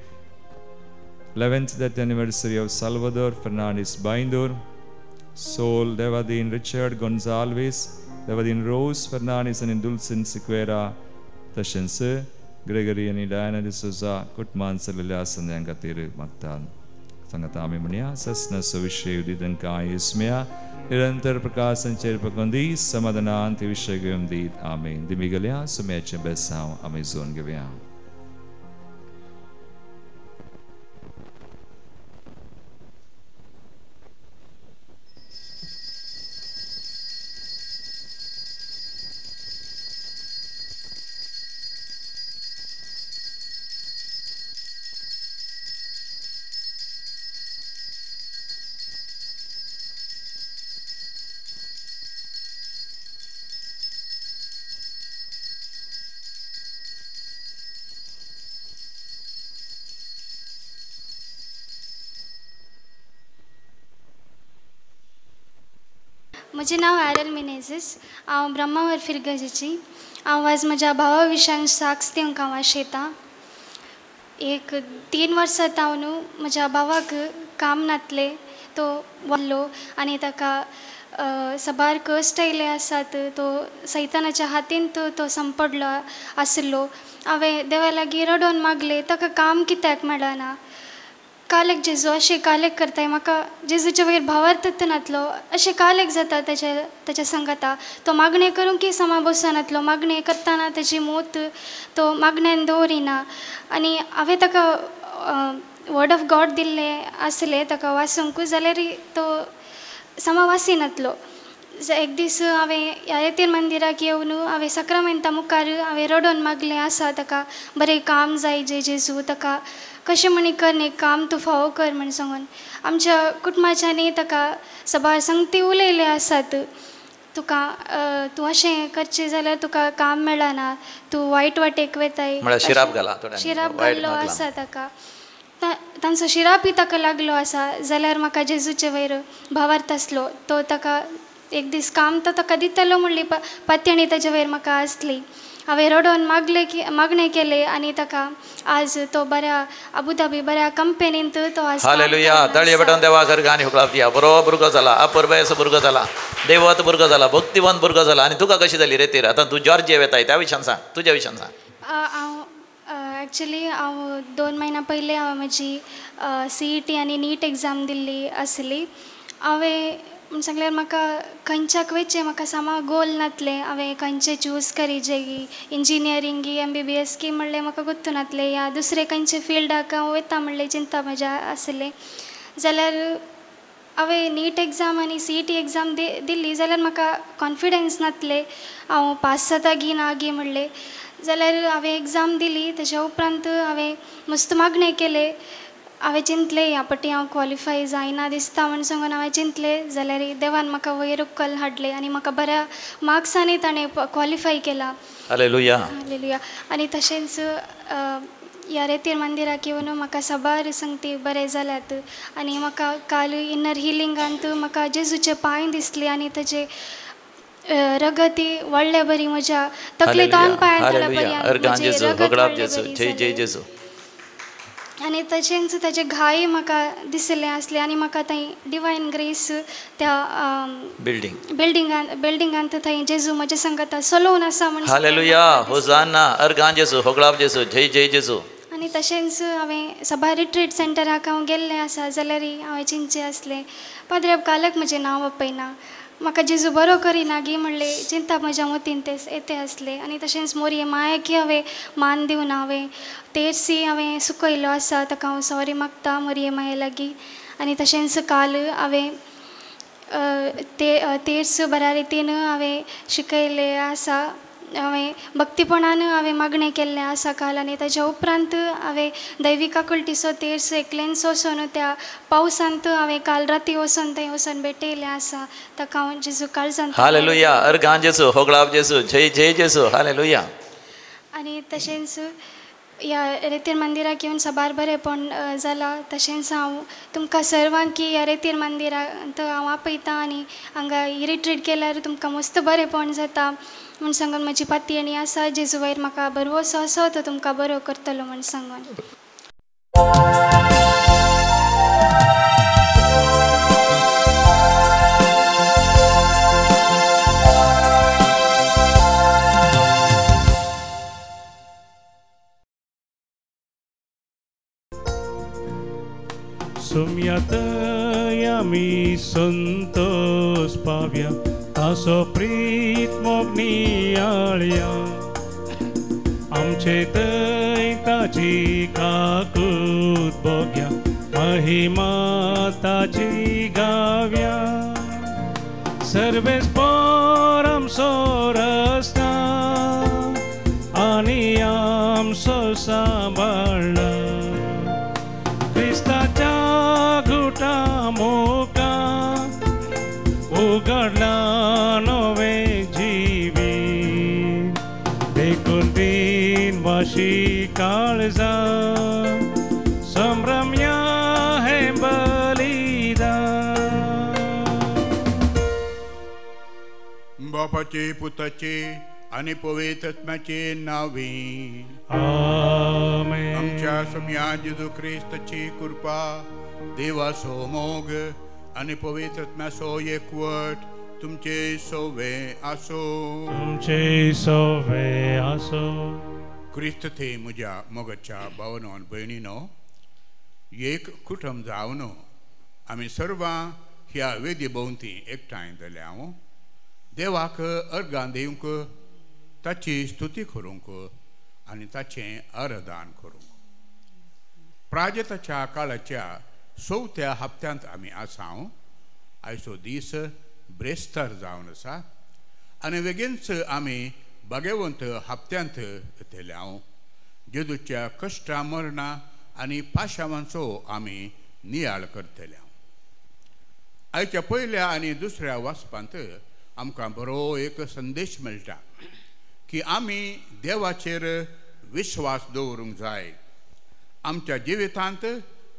11th death anniversary of Salvador Fernandez Baindur, Sol Devadin Richard Gonzalez, Devadin Rose Fernandez and Dulcin Sequeira, Tashense, Gregory and Diana de Souza, Kutman Salilas and Yangatir Maktan. Sangatami Mania, Sasna Sovishe Udidan Kai Ismea, Irantar Prakasan Cherpakondi, Samadanant Vishagam Did, Amen. Dimigalia, Sumecha Besau, Amazon Gavia. म्हजें नांव एरल मिनेझीस. हांव ब्रह्मावर फिरगजेची. हांव आज म्हज्या भावा विशयान साक्ष दिवंक हांव आशेतां. एक 3 वर्सां जावन न्हू म्हज्या भावाक काम नासलें. तो वारलो आनी ताका सबार कश्ट येयले आसात. तो सैतानाच्या हातीन तो संपडलो आसलो. हांवें देवा लागीं रडोवन मागलें ताका काम कित्याक मेळना. कालेक जेजू अशें कालेक करताय म्हाका जेजूच्या वयर भावार्थत नातलो अशें कालेक जाता ताच्या संगता. तो मागणें करूंक की समा बसनातलो. मागणें करतना ताची मोत तो मागण्यान दवरिना. आनी हांवें ताका वर्ड ऑफ गॉड दिल्लें आसलें ताका वाचूंक जाल्यार तो समा वाचिनातलो. एक दीस हांवें ह्या येतेर मंदिराक येवन हांवें सक्रामेंता मुखार हांवें रडोवन मागलें आसा ताका बरें काम जाय जेजू ताका कशें म्हणी कर न्ही काम तूं फावो कर म्हण सांगून. आमच्या कुटुंबाच्यांनी ताका सबार संगती उलयले आसात. तूं अशें करचें जाल्यार तुका काम मेळना. तूं वायट वाटेक वताय. शिराप घाल्लो आसा ताका. तांचो शिरापय ताका लागलो आसा. जाल्यार म्हाका जेजूचे वयर भावार्थ आसलो. तो ताका एक दीस काम तो ताका दितलो म्हणली पत्याणी ताचे वयर म्हाका आसली. हांवें रडोवन मागणें केलें आनी ताका आज तो बऱ्या अबुधाबी बऱ्या कंपनींत तो आज हालेलुया. तळये बटन देवा करगानी हुकलापया. बरो भुरगो जाला. अपुर्बेस भुरगो जाला. देवत भुरगो जाला. भक्तिवंत भुरगो जाला. आनी तुका कशी जाली रे ती? आतां तूं जॉर्जिया वेताय त्या विशयान सांग. तुज्या विशयान सांग. एक्चुली हांव 2 म्हयन्या पयलीं हांवें म्हजी CET आनी नीट एग्जाम दिल्ली आसली. हांवें सांगल्यार म्हाका खंयच्याक वयचें म्हाका सामा गोल नासलें. हांवें खंयचें चूज करीचें की इंजिनियरींग MBBS की म्हणलें म्हाका गुर्तू नासलें. या दुसरे खंयचे फिल्डाक हांव वयता म्हणलें चिंता म्हज्या आसलें. जाल्यार हांवें नीट एग्जाम आनी CET एग्जाम दिल्ली जाल्यार म्हाका कॉन्फिडन्स नासलें हांव पास जाता की ना गी म्हणलें. जाल्यार हांवें एग्जाम दिली. ताच्या उपरांत हांवें मस्त मागणें केलें. हांवें चिंतलें ह्या फावटी हांव क्वॉलिफाय जायना दिसता म्हण सांगून हांवें चिंतलें. जाल्यार देवान म्हाका वयर उखल हाडलें आनी म्हाका बऱ्या मार्क्सांनी ताणें क्वॉलिफाय केला. हालेलुया. हालेलुया. आनी तशेंच ह्या रेतीर मंदिराक येवन म्हाका सबार संगती बरें जाल्यात. आनी म्हाका काल इनर हिलिंगांत म्हाका जेजूचे पांय दिसले आनी ताचे रगती व्हडले बरी म्हज्या तकली तोंड पांय आनी तशेंच ताचे घाय म्हाका दिसले आसले आनी म्हाका थंय डिवायन ग्रेस त्या बिल्डिंगांत थंय जेजू म्हजे संगता चलोवन आसा म्हण. हालेलुया. होसाना. अर्गान जेजू. होगळाप जेजू. जय जय जेजू. आनी तशेंच हांवें सभा रिट्रीट सेंटराक हांव गेल्लें आसा जाल्यार हांवें चिंतचें आसलें पाद्रे कालक म्हजें नांव आपयना. म्हाका जेजू बरो करिना गी म्हणलें चिंता म्हज्या मतीन ते येते आसले. आनी तशेंच मोरये मायेकी हांवें मान दिवन हांवें तेर्सी हांवें सुकयलो आसा ताका हांव सॉरी मागता मोरये माये लागीं. आनी तशेंच काल हांवें तेर्स बऱ्या रितीन हांवें शिकयले आसा. हांवें भक्तीपणान हांवें मागणें केल्लें आसा काल. आनी ताच्या उपरांत हांवें दैवीक आकुलटीचो तेर्स एकलेन्स वचून त्या पावसांत हांवें काल राती वचून थंय वचून भेटयलें आसा. ताका हांव जेजू काळजांत. हालेलुया. अर्गान जेजू. होगळाप जेजू. जय जय जेजू. हालेलुया. आनी तशेंच ह्या रेतीर मंदिराक येवन सबार बरेंपण जालां. तशेंच हांव तुमकां सर्वांक ह्या रेतीर मंदिरांत हांव आपयता आनी हांगा रिट्रीट केल्यार तुमकां मस्त बरेंपण जाता म्हण सांगून म्हजी पातयणी आसा. जेजू वयर म्हाका बरवसो आसो तो तुमकां बरो करतलो म्हण सांगून. सुम्यात आमी संतोष पावया तासो प्रीत मोग नियाळया आमचे दैताची काकूत बोग्या महिमा ताची गाव्या सर्वेस परम सोरस्ता आणि आमचो सांबाळला क्रिस्ताच्या घुटा मोका उगडला नवे जिवी देखून वाशी काळजा संभ्रम्या हे बलिदा बापाचे पुताचे आणि पवित्र आत्म्याचे नावे आमेन. आमच्या सम्या जेजू ख्रिस्ताची कृपा देवाचो मोग आणि पवित्र आत्म्याचो एकवट तुमचे सोवे आसो तुमचे सोवे आसो. क्रिस्त थे म्हज्या मोगाच्या भावनो आनी भयणीनो एक कुटुंब जावन आमी सर्वां ह्या वेदी भोंवती एकठांय जाल्या देवाक अर्गां दिवंक ताची स्तुती करूंक आनी ताचें आराधन करूंक प्राजताच्या काळाच्या 4थ्या हप्त्यांत आमी आसा. आयचो दीस ब्रेस्तार जावन आसा आनी बेगीनच आमी भाग्यवंत हप्त्यांत येतल्या. जेजूच्या कश्टां मरणां आनी पाशावांचो आमी नियाळ करतल्या. आयच्या पयल्या आनी दुसऱ्या वाचपांत आमकां बरो एक संदेश मेळटा की आमी देवाचेर विश्वास दवरूंक जाय. आमच्या जिवितांत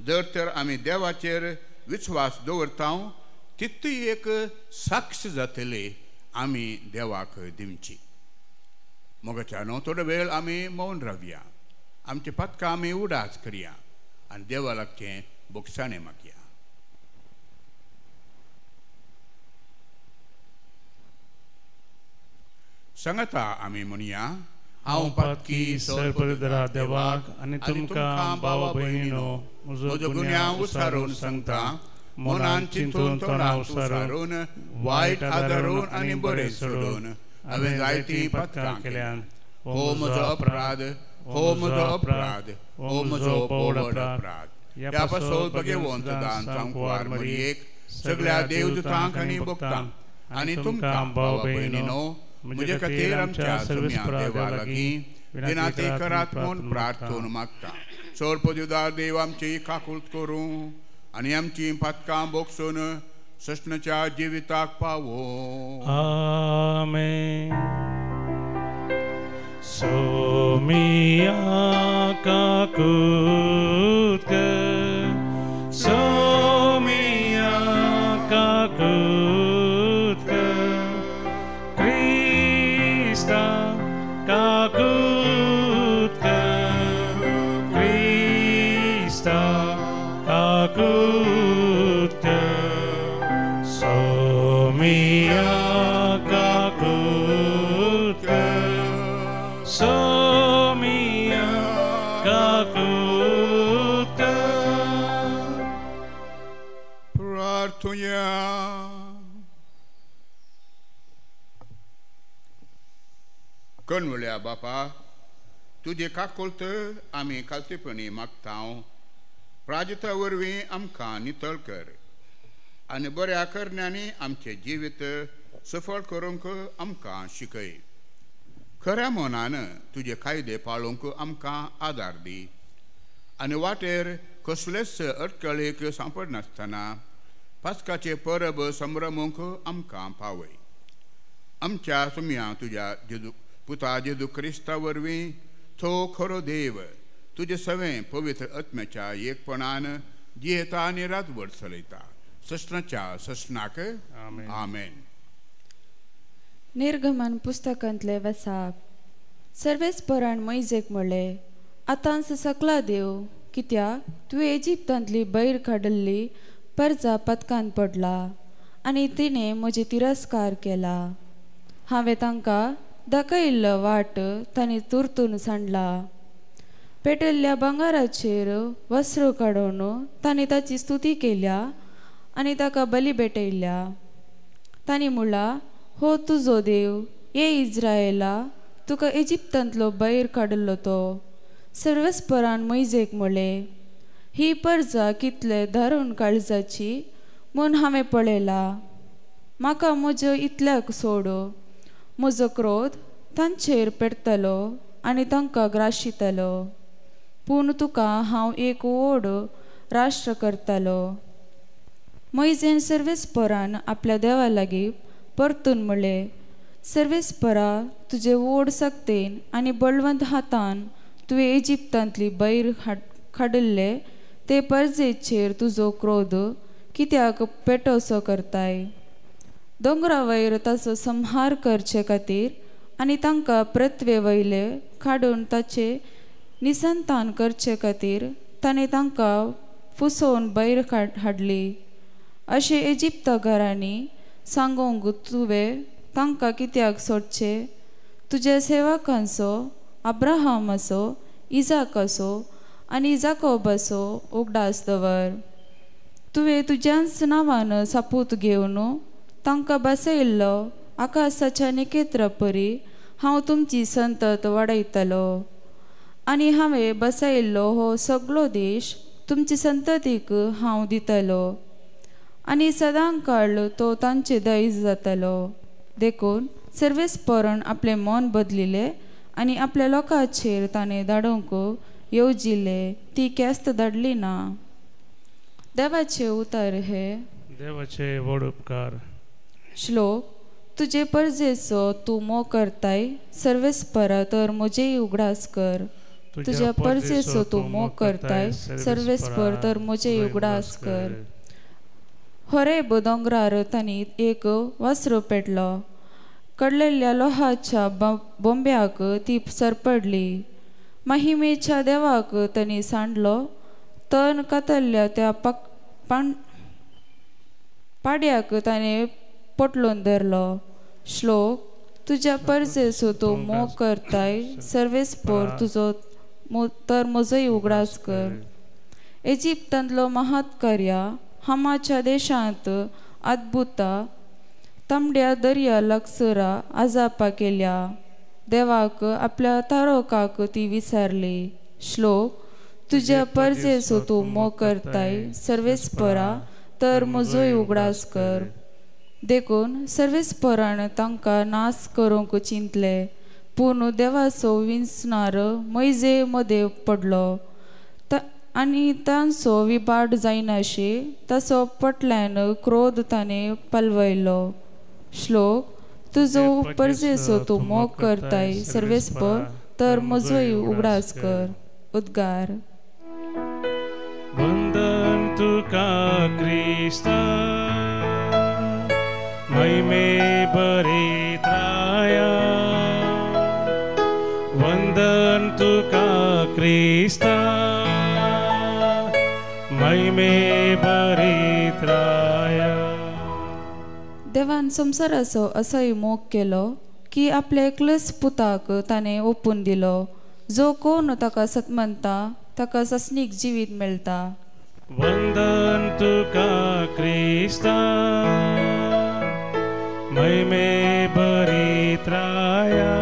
जर तर आमी देवाचेर विश्वास दवरता तितू एक साक्ष जातली आमी देवाक दिवची. मोगाच्यानो थोडो वेळ आमी मौन रावया, आमचे पथकां आमी उडास करया आनी देवा लागचें बोगसाणें मागया. सांगता आमी म्हणया हांव पत्की सरपदरा देवाक आनी तुमकां भावा भयणीनो म्हजो गुन्यांव उसारून सांगता. मनान चिंतून तोंडां उसारून वायट आदारून आनी बरें सोडून हांवें जायतीं पथकां केल्यान. हो म्हजो अपराध, हो म्हजो अपराध, हो म्हजो व्हड अपराध. ह्या पासत भगवंत दान सांगवार मरयेक सगळ्या देवदूतांक आनी भक्तांक आनी तुमकां भावा भयणीनो म्हजे खातीर आमच्या सम्या देवा लागीं विनंती करात म्हूण प्रार्थना मागता. सोरपदीदार देव आमची काकूळट करूं आनी आमची पथकां बोगसून सष्णच्या जिविताक पावो. आमेन. सोमिया काकूत सोमिया काकूत क्रिस्ता काकूत क्रिस्ता काकूत सोमिया काकूत सोमिया काकूत. प्रार्थना. कणवल्या बापा, तुजे काकूळट आमी खालतीपणी मागता. प्राजता वरवीं आमकां नितळ कर आनी बऱ्या करण्यांनी आमचें जिवीत सफळ करूंक आमकां शिकय. खऱ्या मनान तुजे कायदे पाळूंक आमकां आदार दी आनी वाटेर कसलेच अडखळीक सांपडनासतना पास्काचे परब संभ्रमूंक आमकां पावय. आमच्या सम्या तुज्या पुता जेजू क्रिस्ता वरवीं तो खरो देव तुजे सवें पवित्र आत्म्याच्या एकपणान जियेता आनी रातभर चलयता. सष्णाच्या सष्णाक आमेन. निर्गमन पुस्तकांतले वसाप. सर्वेच पराण मैजेक म्हणले, आतांच सकला देव, कित्याक तुवें इजिप्तांतली बैर काडल्ली परजा पथकान पडला आनी तिणें म्हजे तिरस्कार केला. हांवें तांकां दाखयिल्लो वाट तांणी तुरतून सांडला. पेटयल्ल्या भांगाराचेर वस्त्र काडून तांणी ताची स्तुती केल्या आनी ताका बली भेटयल्या. तांणी म्हणला, हो तुजो देव, ये इज्रायेला, तुका इजिप्तांतलो भायर काडलो तो. सर्वेस्परान मोइजेक म्हणलें, ही परजा कितले धारून काळजाची म्हूण हांवें पळयला. म्हाका म्हज्या इतल्याक सोड. म्हजो क्रोध तांचेर पेटतलो आनी तांकां ग्राशितलो. पूण तुका हांव एक व्हड राष्ट्र करतलो. मोइजेन सर्वेस्परान आपल्या देवा लागीं परतून म्हणलें, सर्वेस्परा, तुजे व्हड सक्तेन आनी बळवंत हातान तुवें इजिप्तांतली भायर काडिल्ले ते परजेचेर तुजो क्रोध कित्याक पेटोसो करताय. दोंगरा वयर ताचो संहार करचे खातीर आनी तांकां पृथ्वे वयले काडून ताचे निसंतान करचे खातीर ताणें तांकां फुसोवन भायर हाडली. अशें इजिप्तकारांनी सांगूंक तुवें तांकां कित्याक सोडचे. तुज्या सेवकांचो अब्राहमाचो, इजाकाचो आनी जाकोबाचो उगडास दवर. तुवें तुज्याच नांवान सापूत घेवन तांकां बसयल्लो आकाशाच्या निकेत्रा परी हांव तुमची संतत वाडयतलो. आनी हांवें बसयल्लो हो सगळो देश तुमचे संततीक हांव दितलो. आनी सदांकाळ तो तांचे दायज जातलो. देखून सर्वेस्परान आपलें मन बदलिलें आनी आपल्या लोकांचेर ताणें धाडूंक येवजिल्ले ती केस्त धाडली ना. देवाचे उतर हे देवाचे व्हड उपकार. श्लोक. तुजे परजेचो तूं मोग करताय, सर्वेस्परा, तर म्हजेय उगडास कर. तुज्या परजेचो तूं मोग करताय, सर्वेस्पर, तर म्हजेय उगडास कर. होरेब दोंगरार तांणी एक वस्त्र पेटलो. कडलेल्या लोहाच्या बोंब्याक ती सरपडली. महिमेच्या देवाक तांणी सांडलो. तण कातरल्या त्या पाड्याक ताणें पटलून धरलो. श्लोक. तुज्या परजेचो तूं मोग करताय, सर्वेस्पर, तुजो तर म्हजोय उगडास कर. इजिप्तांतलो महत्कार्या, हामाच्या देशांत अद्भुता, तांबड्या दर्या लागसरा आजापा केल्या. देवाक आपल्या तारोकाक ती विचारली. श्लोक. तुज्या परजेचो तूं मोग करताय, सर्वेस्परा, तर म्हजोय उगडास कर. देखून सर्वेस्परान तांकां नास करूंक चिंतले. पूण देवाचो विंचणार मोइजे मदें पडलो आनी तांचो विबाड जायनाशी तसो पटल्यान क्रोध ताणें पालवयलो. श्लोक. तुजो परजेचो तूं मोग करताय, सर्वेस्पर, तर म्हजोय उगडास कर. उद्गार. वंदन तुका क्रिस्ता, महिमे बरीत राया. वंदन तुका क्रिस्ता, महिमे बरीत राया. देवान संवसाराचो असोय मोग केलो की आपल्या एकल्याच पुताक ताणें ओपून दिलो. जो कोण ताका सतमंता ताका सस्नीक जिवीत मेळटा. वंदन तुका क्रिस्ता, महिमे बरीत राया.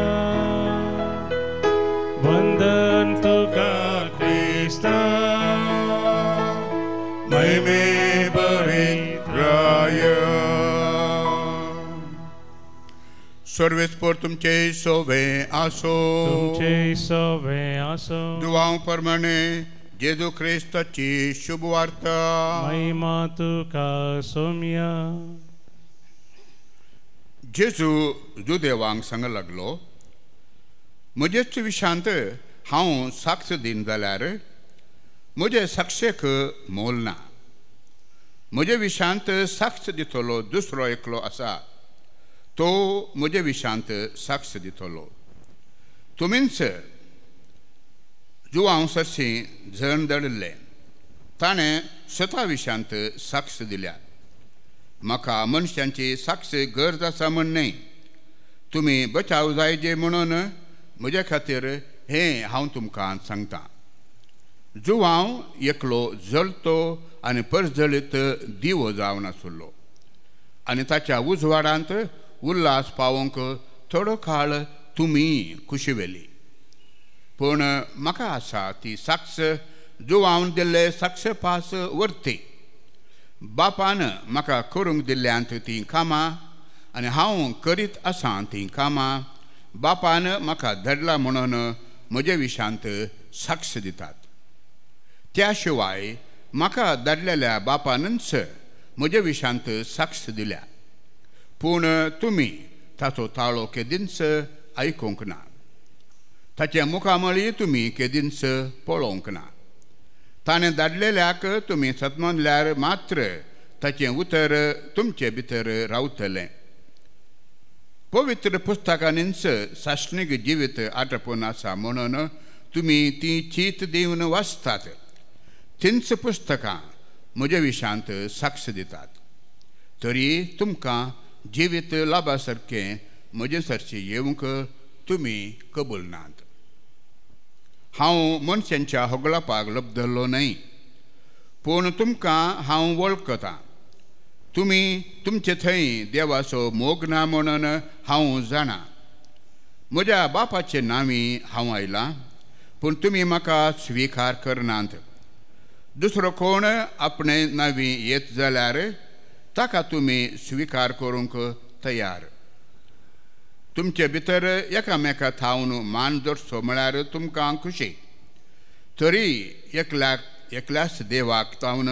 वंदन तुका क्रिस्ता, महिमे बरीत राया. सर्वेस्पर तुमचे सोवे आसो. तुमचे सोवे आसो. दुआओं प्रमाणे जेजू ख्रिस्ताची शुभ वार्ता. महिमा तुका सोम्या. जेजू जुदेवांक सांग लागलो, म्हजेच विशांत हांव साक्ष दिन जाल्यार म्हजे साक्षेक मोल ना. म्हजे विशांत साक्ष दितलो दुसरो एकलो आसा, तो म्हजे विशांत साक्ष दितलो. तुमीच जुवांव सरशी झण दडले, ताणें स्वता विशांत साक्ष दिल्या. म्हाका मनशांची साक्ष गरज आसा म्हण न्हय, तुमी बचाव जायजे म्हणून म्हजे खातीर हें हांव तुमकां सांगतां. जुवांव एकलो जळतो आनी परजळीत दिवो जावन आसुल्लो आनी ताच्या उजवाडांत उल्हास पावोवंक थोडो काळ तुमी कुशिवेली. पूण म्हाका आसा ती साक्ष जुवांवन दिल्ले साक्षपास वर्ती. बापान म्हाका करूंक दिल्ल्यांत तीं कामां आनी हांव करीत आसां तीं कामां बापान म्हाका धाडला म्हणून म्हजे विशांत साक्ष दितात. त्या शिवाय म्हाका धाडलेल्या बापानच म्हजे विशांत साक्ष दिल्या. पूण तुमी ताचो ताळो केदींच आयकूंक ना. ताचे मुखामळी तुमी केदींच पळोवंक ना. ताणें धाडलेल्याक तुमी सतमनल्यार मात्र ताचें उतर तुमचे भितर रावतलें. पवित्र पुस्तकांनीच साश्णीक जिवीत आटपून आसा म्हणून तुमी ती चीत दिवन वाचतात. तींच पुस्तकां म्हजे विशांत साक्ष दितात. तरी तुमकां जिवीत लाभा सारकें म्हजे सरशी येवंक तुमी कबूल नात. हांव मनशांच्या होगळापाक लबधल्लो न्हय, पूण तुमकां हांव वळखतां. तुमी तुमचे थंय देवाचो मोग ना म्हणून हांव जाणा. म्हज्या बापाचे नांवी हांव आयलां, पूण तुमी म्हाका स्विकार करनात. दुसरो कोण आपणें नांवी येत जाल्यार ताका तुमी स्विकार करूंक तयार. तुमचे भितर एकामेका थावन मान जोडचो म्हळ्यार तुमकां खुशी. तरी एकल्याच देवाक थावन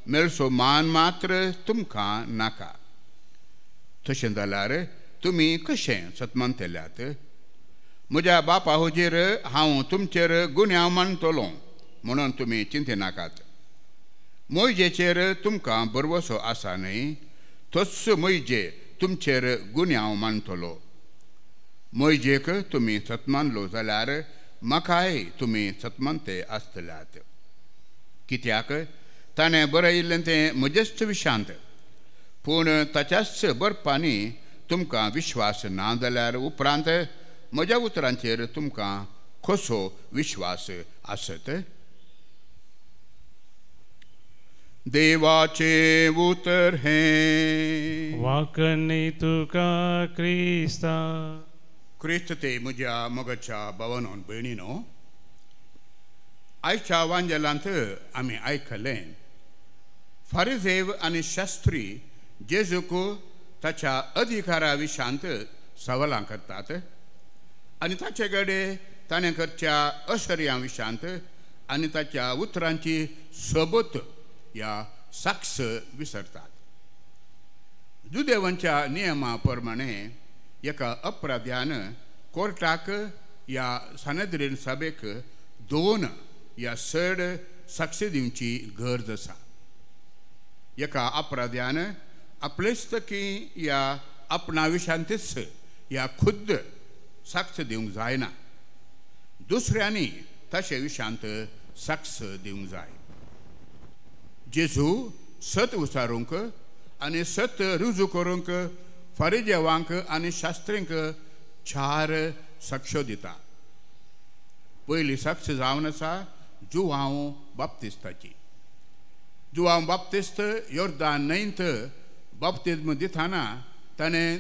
मेळचो मान मात्र तुमकां नाका. तशें जाल्यार तुमी कशें सतमंतल्यात? म्हज्या बापा हुजीर हांव तुमचेर गुन्यांव मानतलों म्हणून तुमी चिंते नाकात. मोयजेचेर तुमकां बरवसो आसा न्हय, तोच मोयजे तुमचेर गुन्यांव मानतलो. मोयजेक तुमी सतमानलो जाल्यार म्हाकाय तुमी सतमंते आसतल्यात. कित्याक ताणें बरयिल्लें तें म्हजेच विशांत. पूण ताच्याच बरपांनी तुमकां विश्वास ना जाल्यार उपरांत म्हज्या उतरांचेर तुमकां कसो विश्वास आसत? देवाचे उतर हें वाकणी तुका क्रिस्ता. क्रिस्त ते म्हज्या मोगाच्या भावांनो भयणीनो, आयच्या वांजेलांत आमी आयकलें फारिजेव आनी शास्त्री जेजूक ताच्या अधिकारा विशांत सवालां करतात आनी ताचे कडेन ताणें करच्या अशर्यां विशांत आनी ताच्या उतरांची सबूत ह्या साक्ष विसरतात. जुदेवांच्या नियमा प्रमाणे एका अपराध्यान कोर्टाक ह्या सानेद्रीन सभेक 2 या चड साक्ष दिवची गरज आसा. एका अपराध्यान आपलेस्तकी ह्या आपणा विशांतीच ह्या खुद्द साक्ष दिवंक जायना. दुसऱ्यांनी तशे विशांत साक्ष दिवंक जाय. जेजू सत विचारूंक आनी सत रुजू करूंक फारिजेवांक आनी शास्त्रींक 4 साक्ष्यो दिता. पयली साक्ष जावन आसा जुवांव बाप्तिस्ताची. जुवांव बाप्तिस्त योर्दान न्हंयत बाप्तिस्म दिताना ताणें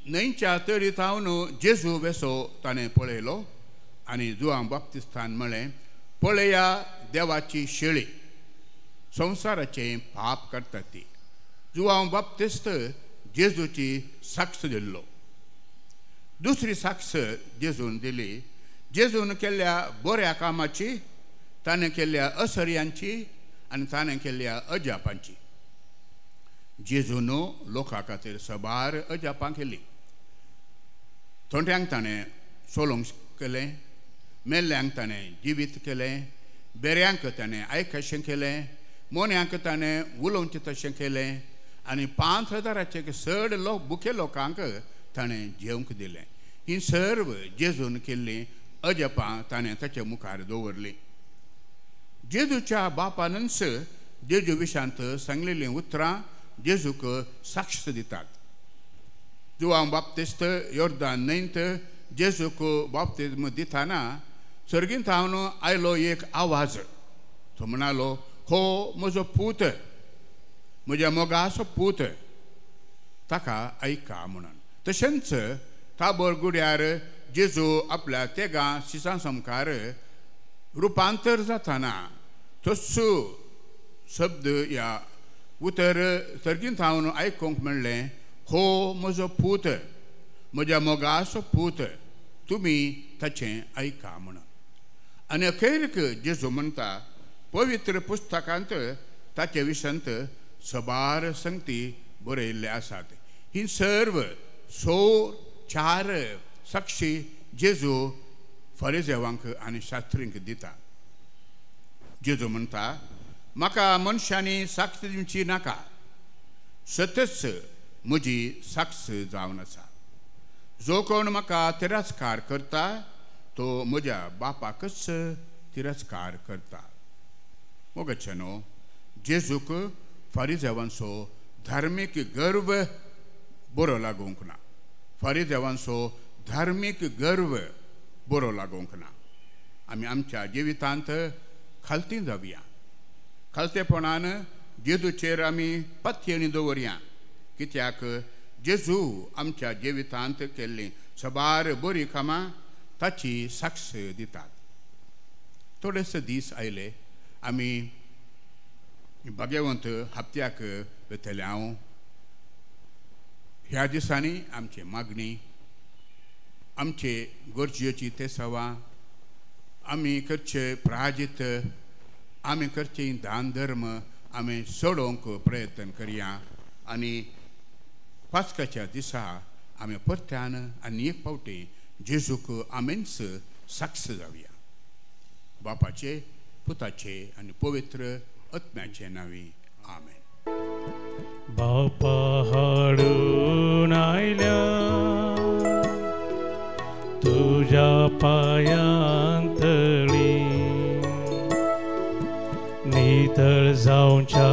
न्हंयच्या तळींतावन जेजू वेसो ताणें पळयलो आनी जुवांव बाप्तिस्तान म्हळें, पळया देवाची शेळी, संवसाराचें पाप करता ती. जुवांव बाप्तिस्त जेजूची साक्ष दिल्लो. दुसरी साक्ष जेजून दिली, जेजून केल्ल्या बऱ्या कामाची, ताणें केल्ल्या असर्यांची आनी ताणें केल्ल्या अजापांची. जेजून लोकां खातीर सबार अजापां केली. थोंड्यांक ताणें सोलोंक केलें, मेल्ल्यांक ताणें जिवीत केलें, बेऱ्यांक ताणें आयकशें केलें, मोन्यांक ताणें उलोवचें तशें केलें आनी 5,000 चड भुके लोकांक ताणें जेवंक दिलें. ही सर्व जेजून केल्लीं अजपां ताणें ताचे मुखार दवरलीं. जेजूच्या बापानच जेजू विशांत सांगलेलीं उतरां जेजूक साक्ष दितात. जुवांव बाप्तिस्त योर्दान न्हंयत जेजूक बाप्तिस्म दिताना सर्गींतावन आयलो एक आवाज, तो म्हणालो, हो म्हजो पूत, म्हज्या मोगाचो पूत, ताका ऐका म्हणून. तशेंच ताबोर गुड्यार जेजू आपल्या तेगा शिसां समकार रुपांतर जाताना तस्सो शब्द या उतर सर्गींत हांव आयकूंक म्हणलें, हो म्हजो पूत, म्हज्या मोगाचो पूत, तुमी ताचें ऐका म्हणून. आनी अखेरेक जेजू म्हणटा, पवित्र पुस्तकांत ताचे विशंत सबार संगती बरयल्ले आसात. ही सर्व 4 साक्षी जेजू फरिसेवांक आनी शास्त्रींक दिता. जेजू म्हणटा, म्हाका मनशांनी साक्ष दिवची नाका, सतच म्हजी साक्ष जावन आसा. जो कोण म्हाका तिरस्कार करता तो म्हज्या बापाकच तिरस्कार करता. मोगचनो, जेजूक फरिसेवांचो धार्मीक गर्व बरो लागूंक ना. फरिसेवांचो धार्मीक गर्व बरो लागूंक ना. आमी आमच्या जिवितांत खालती जावया. खालतेपणान जेजूचेर आमी पत्येणी दवरया. कित्याक जेजू आमच्या जिवितांत केल्ली सबार बरी कामां ताची साक्ष दितात. थोडेच दीस आयले आमी भाग्यवंत हप्त्याक वतले. हांव ह्या दिसांनी आमची मागणी, आमचे गरजेची ते सवां आमी करचे प्रायजीत, आमी करचे दान धर्म आमी सोडोवंक प्रयत्न करया. आनी पास्काच्या दिसा आमी परत्यान आनी एक फावटी जेजूक आमीच साक्ष जावया. बापाचे, पुताचे आनी पवित्र आत्म्याचे नांवी. आमेन. बापा हाडून आयल्या तुझ्या पायांतळी, नितळ जावच्या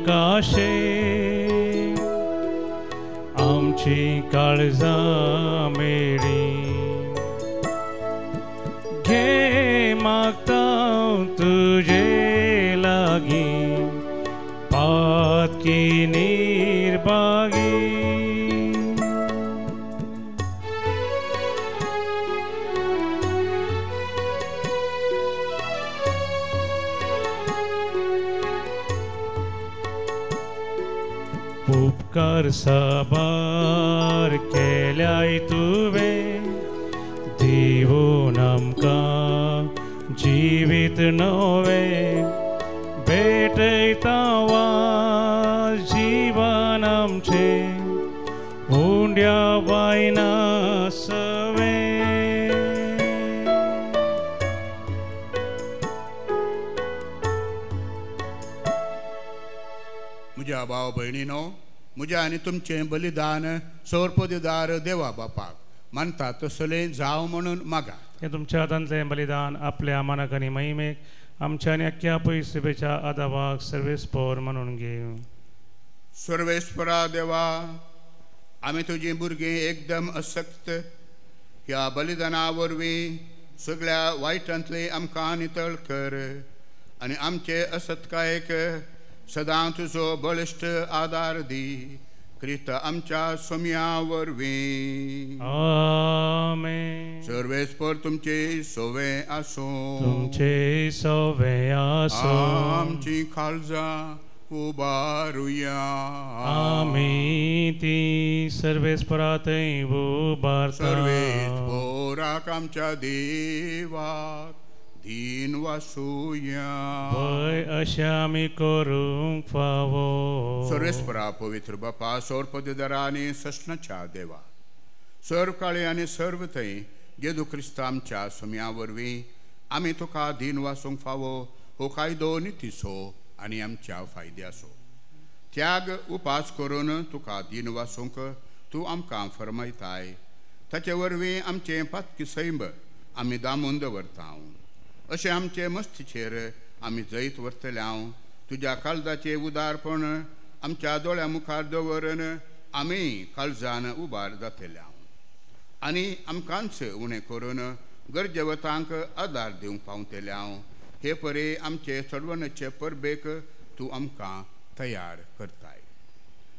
काशे आमची काळजां मेळी. घे मागता तुझे लागी पातकी निर्भागी. उपकार साबार केल्याय तुवें, दिवून आमकां जिवीत नवें. भेटयता वाज जीवन आमचें हुंड्या वायना सवें. म्हज्या भाव भयणीनो, म्हज्या आनी तुमचें बलिदान सौरपदीदार देवा बापाक मानता तसलें जावं म्हणून मागा. हे तुमच्या हातांतलें बलिदान आपल्या मानाक आनी महिमेक आमच्या आनी अख्ख्या पयसुबेच्या आदाबाक सर्वेस्पर म्हणून घेव. सर्वेस्परा देवा, आमी तुजीं भुरगीं एकदम असक्त ह्या बलिदाना वरवीं सगळ्या वायटांतली आमकां नितळ कर आनी आमचे असतकायेक सदां तुजो बळिश्ट आदार दी. क्रिस्त आमच्या सोम्या वरवीं. आमेन. सर्वेस्पर तुमचे सोवे आसूं. तुमचे सोवे आसूं. आमची काळजां उबारुया. आमी ती सर्वेस्परांतय उबारता. सर्वेस्पराक आमच्या देवाक दीन वासुया. पळय अशें आमी करूंक फावो. सर्वेस्परा पवित्र बापा, सौरपदीदारा आनी सशनाच्या देवा, सर्व काळी आनी सर्व थंय जेजू क्रिस्त आमच्या सोम्या वरवीं आमी तुका दीन वासूंक फावो. हो कायदो नितीसो आनी आमच्या फायद्याचो. त्याग उपास करून तुका दीन वासूंक तूं आमकां फरमायताय. ताचे वरवीं आमचें पातकी सैम आमी दामून दवरता. अशें आमचे मस्तीचेर आमी जैत व्हरतल्याव तुज्या काळजाचें उदारपण आमच्या दोळ्या मुखार दवरून आमी काळजान उबार जातल्याव आनी आमकांच उणें करून गरजेवतांक आदार दिवंक पावतल्याव हे परे आमचे चडवणचे परबेक तूं आमकां तयार करताय.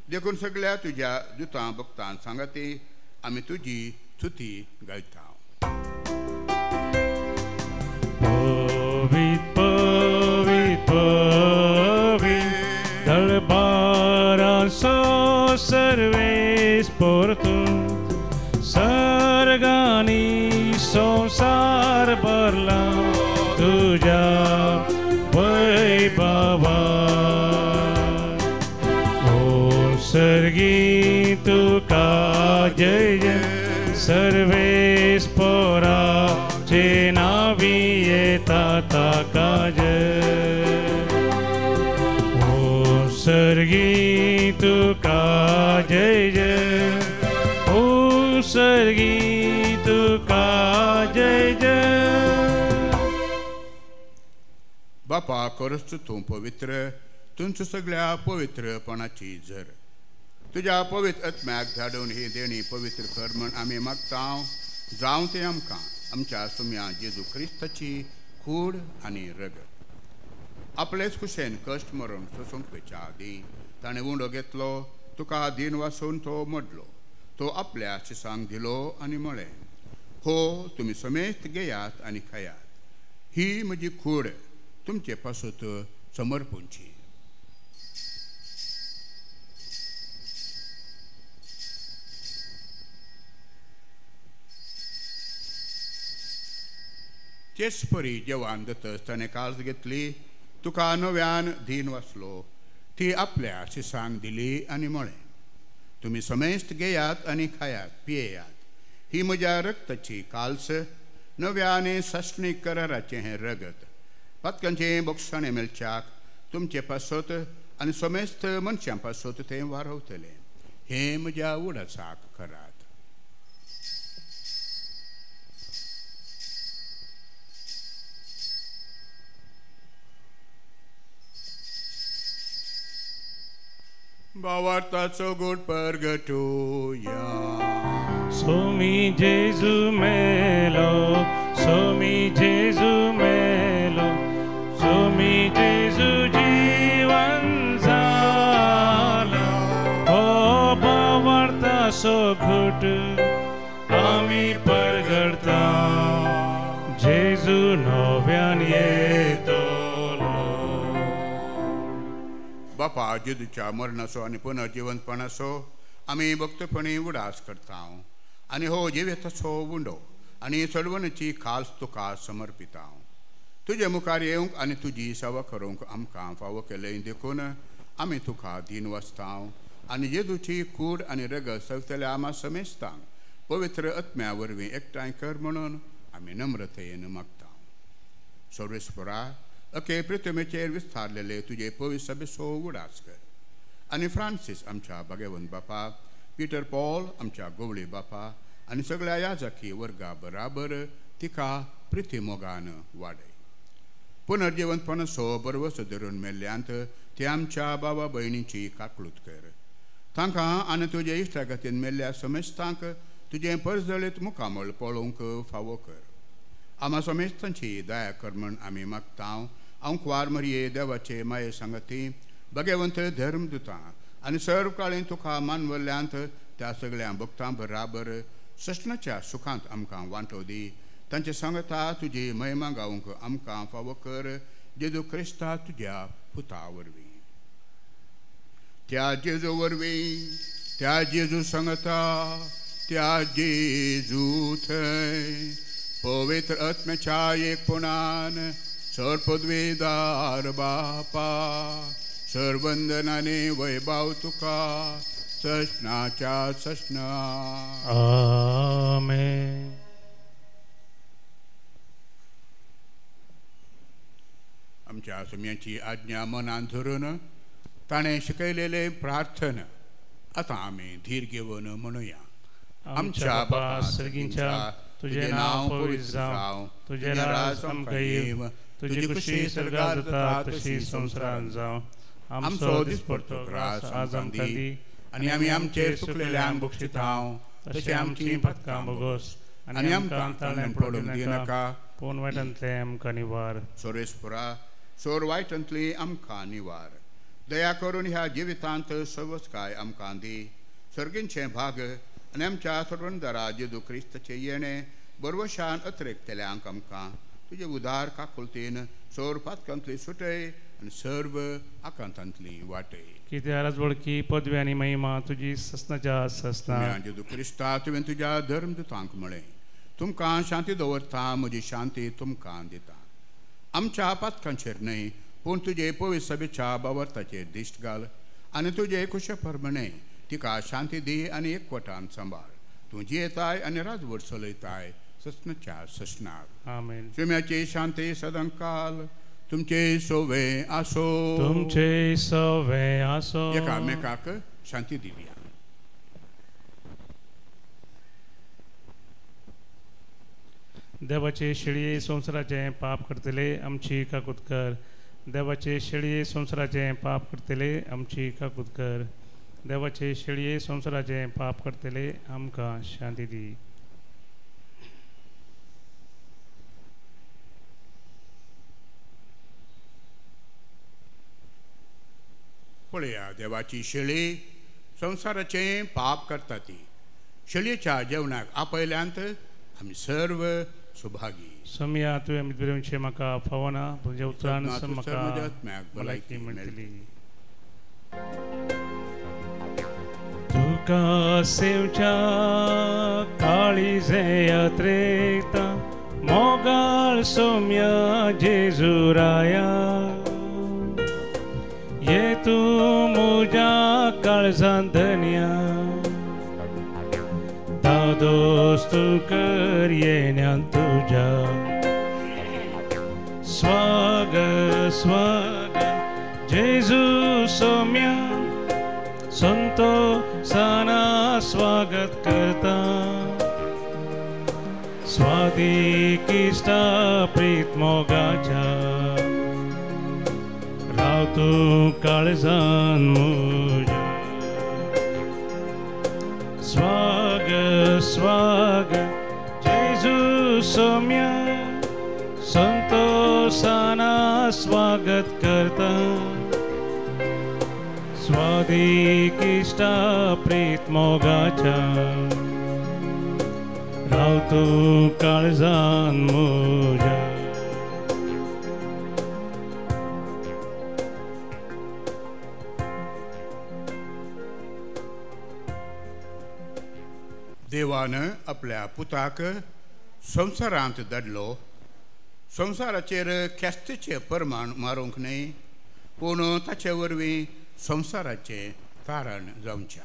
देखून सगळ्या तुज्या दुतां भक्तां सांगाती आमी तुजी स्तुती गायता. पवित्र पवित्र पवित्र दरबाराचो सर्वेस परतून सर्गानी संसार भरला तुझ्या वैभवा. ओ सर्गी तुका जय जय सर्वेस पराचे नावी येता ताका जय. ओ सर्गी तुका जय जय ओ सर्गी तुका जय जय. बापा खरंच तूं पवित्र, तुमच्या सगळ्या पवित्रपणाची झर. तुझ्या पवित्र आत्म्याक धाडून ही देणी पवित्र कर म्हण आमी मागता. जावं ते आमकां आमच्या सुम्या जेजू क्रिस्ताची कूड आनी रगत. आपलेच कुशेन कश्ट मरून सोसूंक पेच्या आदीं ताणें उंडो घेतलो, तुका दिन वासून तो मडलो. तो आपल्या शिसांक दिलो आनी म्हळें, हो तुमी समेत घेयात आनी खायात. ही म्हजी कूड तुमचे पासूत समर्पूंची. तेच परी जेवण दतस ताणें काळज घेतली, तुका नव्यान दिन वाचलो. ती आपल्या शिसांक दिली आनी म्हळें, तुमी समेस्त घेयात आनी खायात पियेयात. ही म्हज्या रक्ताची काल्स, नव्या आनी साश्णीक कराराचें हें रगत. पातकांचें बोक्षाणें मेलच्याक तुमचे पासत आनी समेस्त मनशां पासत तें वारवतलें. हें म्हज्या उडासाक करात. भावार्थाचो गोड परगटूया. सोमी जेजू मेलो, सोमी जेजू मेलो, सोमी जेजू जीवन जालो. हो भावार्थाचो घोट आमी परगडता, जेजू नव्यान येतलो. बापा जेजूच्या मरणाचो आनी पुनर्जिवंतपणाचो आमी भक्तपणी उडास करता. आनी हो जिवेताचो उंडो आनी चडवणेची खास तुका समर्पिता. तुजे मुखार येवंक आनी तुजी सेवा करूंक आमकां फावो केलें देखून आमी तुका दिन वाचता. आनी जेजूची कूड आनी रगत सगळ्या आमा समेस्तांक पवित्र आत्म्या वरवीं एकठांय कर म्हणून आमी नम्रतेन मागता. सर्वेस्परा अके पृथ्वीचेर विस्तारलेले तुजे पवित्र सभेचो उडास कर. आनी फ्रांसीस आमच्या भाग्यवंत बापा, पीटर पॉल आमच्या गोवळी बापा आनी सगळ्या याजकी वर्गा बराबर तिका प्रिती मोगान वाडय. पुनर्जिवंतपणाचो बरवस धरून मेल्ल्यांत ते आमच्या बाबा भयणीची काकळूत कर. तांकां आनी तुजे इश्टागतीन मेल्ल्या समेस्तांक तुजें परजळीत मुखामळ पळोवंक फावो कर. आमा समेस्तांची दया कर म्हण आमी मागता. हांव कुवार मरिये देवाचे माये सांगती, भगवंत धर्मदुतां आनी सर्व काळी तुका मानवल्ल्यांत त्या सगळ्या भक्तां बराबर सष्णाच्या सुखांत आमकां वांटो दी. तांचे सांगता तुजी महिमा गावंक आमकां फावो कर. जेजू क्रिस्ता तुज्या पुता वरवीं. त्या जेजू वरवीं, त्या जेजू सांगता, त्या जेजू थंय पवित्र आत्म्याच्या एकपणान सर्वपदवीदार बापा, सर्वंदनाने वैभव तुका सष्णाच्या सष्णा. आमेन. आमच्या सुम्याची आज्ञा मनान धरून ताणें शिकयलेले प्रार्थना आतां आमी धीर घेवन म्हणुया. आमच्या बापा सर्गींच्या तुझे नाव पवित्र जावं, तुझे राज आमकां येव, तुजी खुशी स्वर्गांत जाता तशी संवसारांत जावं. आमचो दिसपडटो ग्रास आज आमकां दी, आनी आमी आमचेर चुकलेल्यांक बक्षिता, तशें आमची पथकां बोगोस आनी आमकां ताळ्यान पडूंक दिनाका, पूण वायटांतले आमकां निवार. सोरेस्पुरा सोर वायटांतली आमकां निवार. दया करून ह्या जिवितांत सवच काय आमकां दी. सर्गींचे भाग आनी आमच्या सर्वंदरा जेजू क्रिस्ताचे येणे बरवशान अतिरेकतल्यांक आमकां तुजे उदार काकुलतेन सोर पातकांतली सुटय आनी सर्व आकांतांतली वाटय. कित्याक राजवडकी पदवी आनी महिमा तुजी ससनाच्या ससना. जेजू क्रिस्ता तुवें तुज्या धर्मदुतांक म्हळें, तुमकां शांती दवरता, म्हजी शांती तुमकां दिता. आमच्या पातकांचेर न्हय पूण तुजे पवित्र सभेच्या बावर्ताचेर दिश्ट घाल आनी तुजे कुशे प्रमाणे तिका शांती दी आनी एकवटान सांबाळ. तूं जियेताय आनी राजवट चलयताय ससनाच्या ससनार. आमेन. शिम्याची शांती सदांकाल तुमचे सोवे आसो. तुमचे सोवे आसो. एकामेकाक शांती दिवया. देवाचे शेळये संवसाराचे पाप करतले आमची काकूत कर. देवाचे शेळये संवसाराचे पाप करतले आमची काकूत कर. देवाचे शेळये संवसाराचे पाप करतले आमकां शांती दी. पळया देवाची शेळी संवसाराचे पाप करता ती. शेळयेच्या जेवणाक आपयल्यांत आमी सर्व सुभागी. समया तुवें मितबरेवचे म्हाका फावना तुज्या उतरान म्हाका भलायकी मेळटली. तुका सेवच्या काळीजे यात्रेता मोगाळ सौम्या जेजुराया. ये तूं म्हज्या काळजांत धन्या दादोस तूं कर येण्यान तुज्या. स्वाग स्वाग जेजू सौम्या संतोषाना स्वागत करता. स्वादिकिष्टा प्रीत मोगाच्या राव तूं काळजान म्हज्या. स्वाग स्वाग जेजू सौम्या संतोषाना स्वागत करता. स्वादिकिष्टा प्रीत मोगाच्या राव तूं काळजान म्हज्या. देवान आपल्या पुताक संवसारांत धाडलो. संवसाराचेर ख्यास्तीचे परमाण मारूंक न्हय पूण ताचे वरवीं संवसाराचें तारण जावच्या.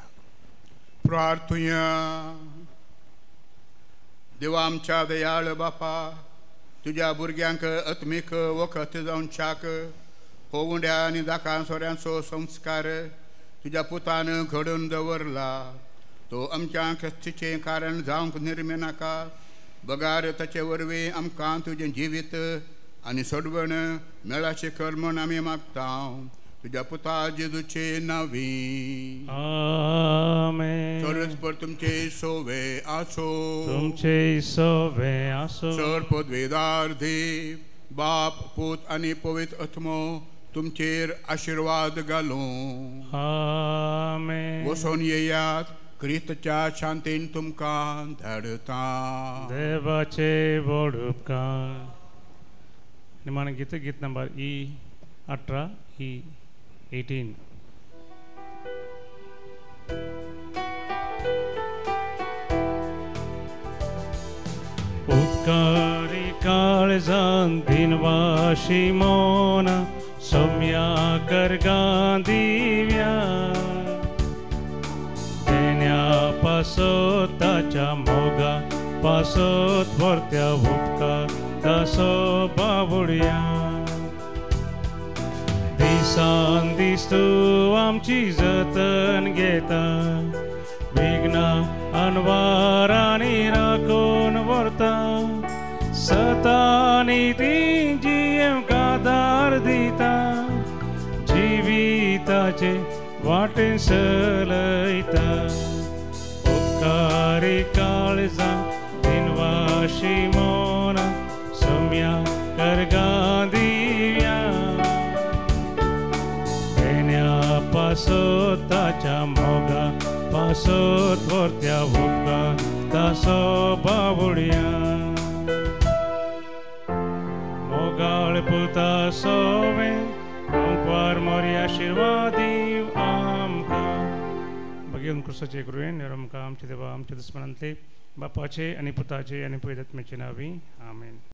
प्रार्थुया. देवा आमच्या दयाळ बापा, तुज्या भुरग्यांक आत्मीक वखद जावच्याक हो उंड्या आनी दाकां सोऱ्यांचो संस्कार तुज्या पुतान घडोवन दवरला. तो आमच्या ख्यास्तीचें कारण जावंक निर्मे नाका. बगार ताचे वरवीं आमकां तुजें जिवीत आनी सोडवण मेळाचें कर म्हूण आमी मागता. तुज्या पुता जेजूचे नांवी. आमेन. सर्वेस्पर तुमचे सोवे आसो. तुमचे सोवे आसो. सर पदवेदार देव बाप पूत आनी पवित्र आत्मो तुमचेर आशिर्वाद घालूं. आमेन. वचून येयात. क्रिस्ताच्या शांतीन तुमकां धाडता. देवाचे व्हड उपकार. निमाण गीत नंबर E18 E18. उपकारी काळजान दिनवाशी मोना सौम्या करगां दिव्या. पासोत ताच्या मोगा पासोत वर्त्या उपकार तासो बाबुड्या. दिसान दीस तूं आमची जतन घेता. विघ्ना अनवारांनी राखून व्हरता. सतानी तेंची आदार दिता. जिविताचे वाटेन चलयता. उपकारी काळजां दिनवाशी मोना सौम्या तासो थोरत्या भोका तासो बावुड्या मोगाळ पुता सोवे ओंकार मोरी आशीर्वादी आमकां भगवान क्रिस्ताचे कृपेन आमकां आमचे देवा आमचे दुस्मनांतले बापाचे आनी पुताचे आनी पवित्र आत्म्याचे नांवी आमेन.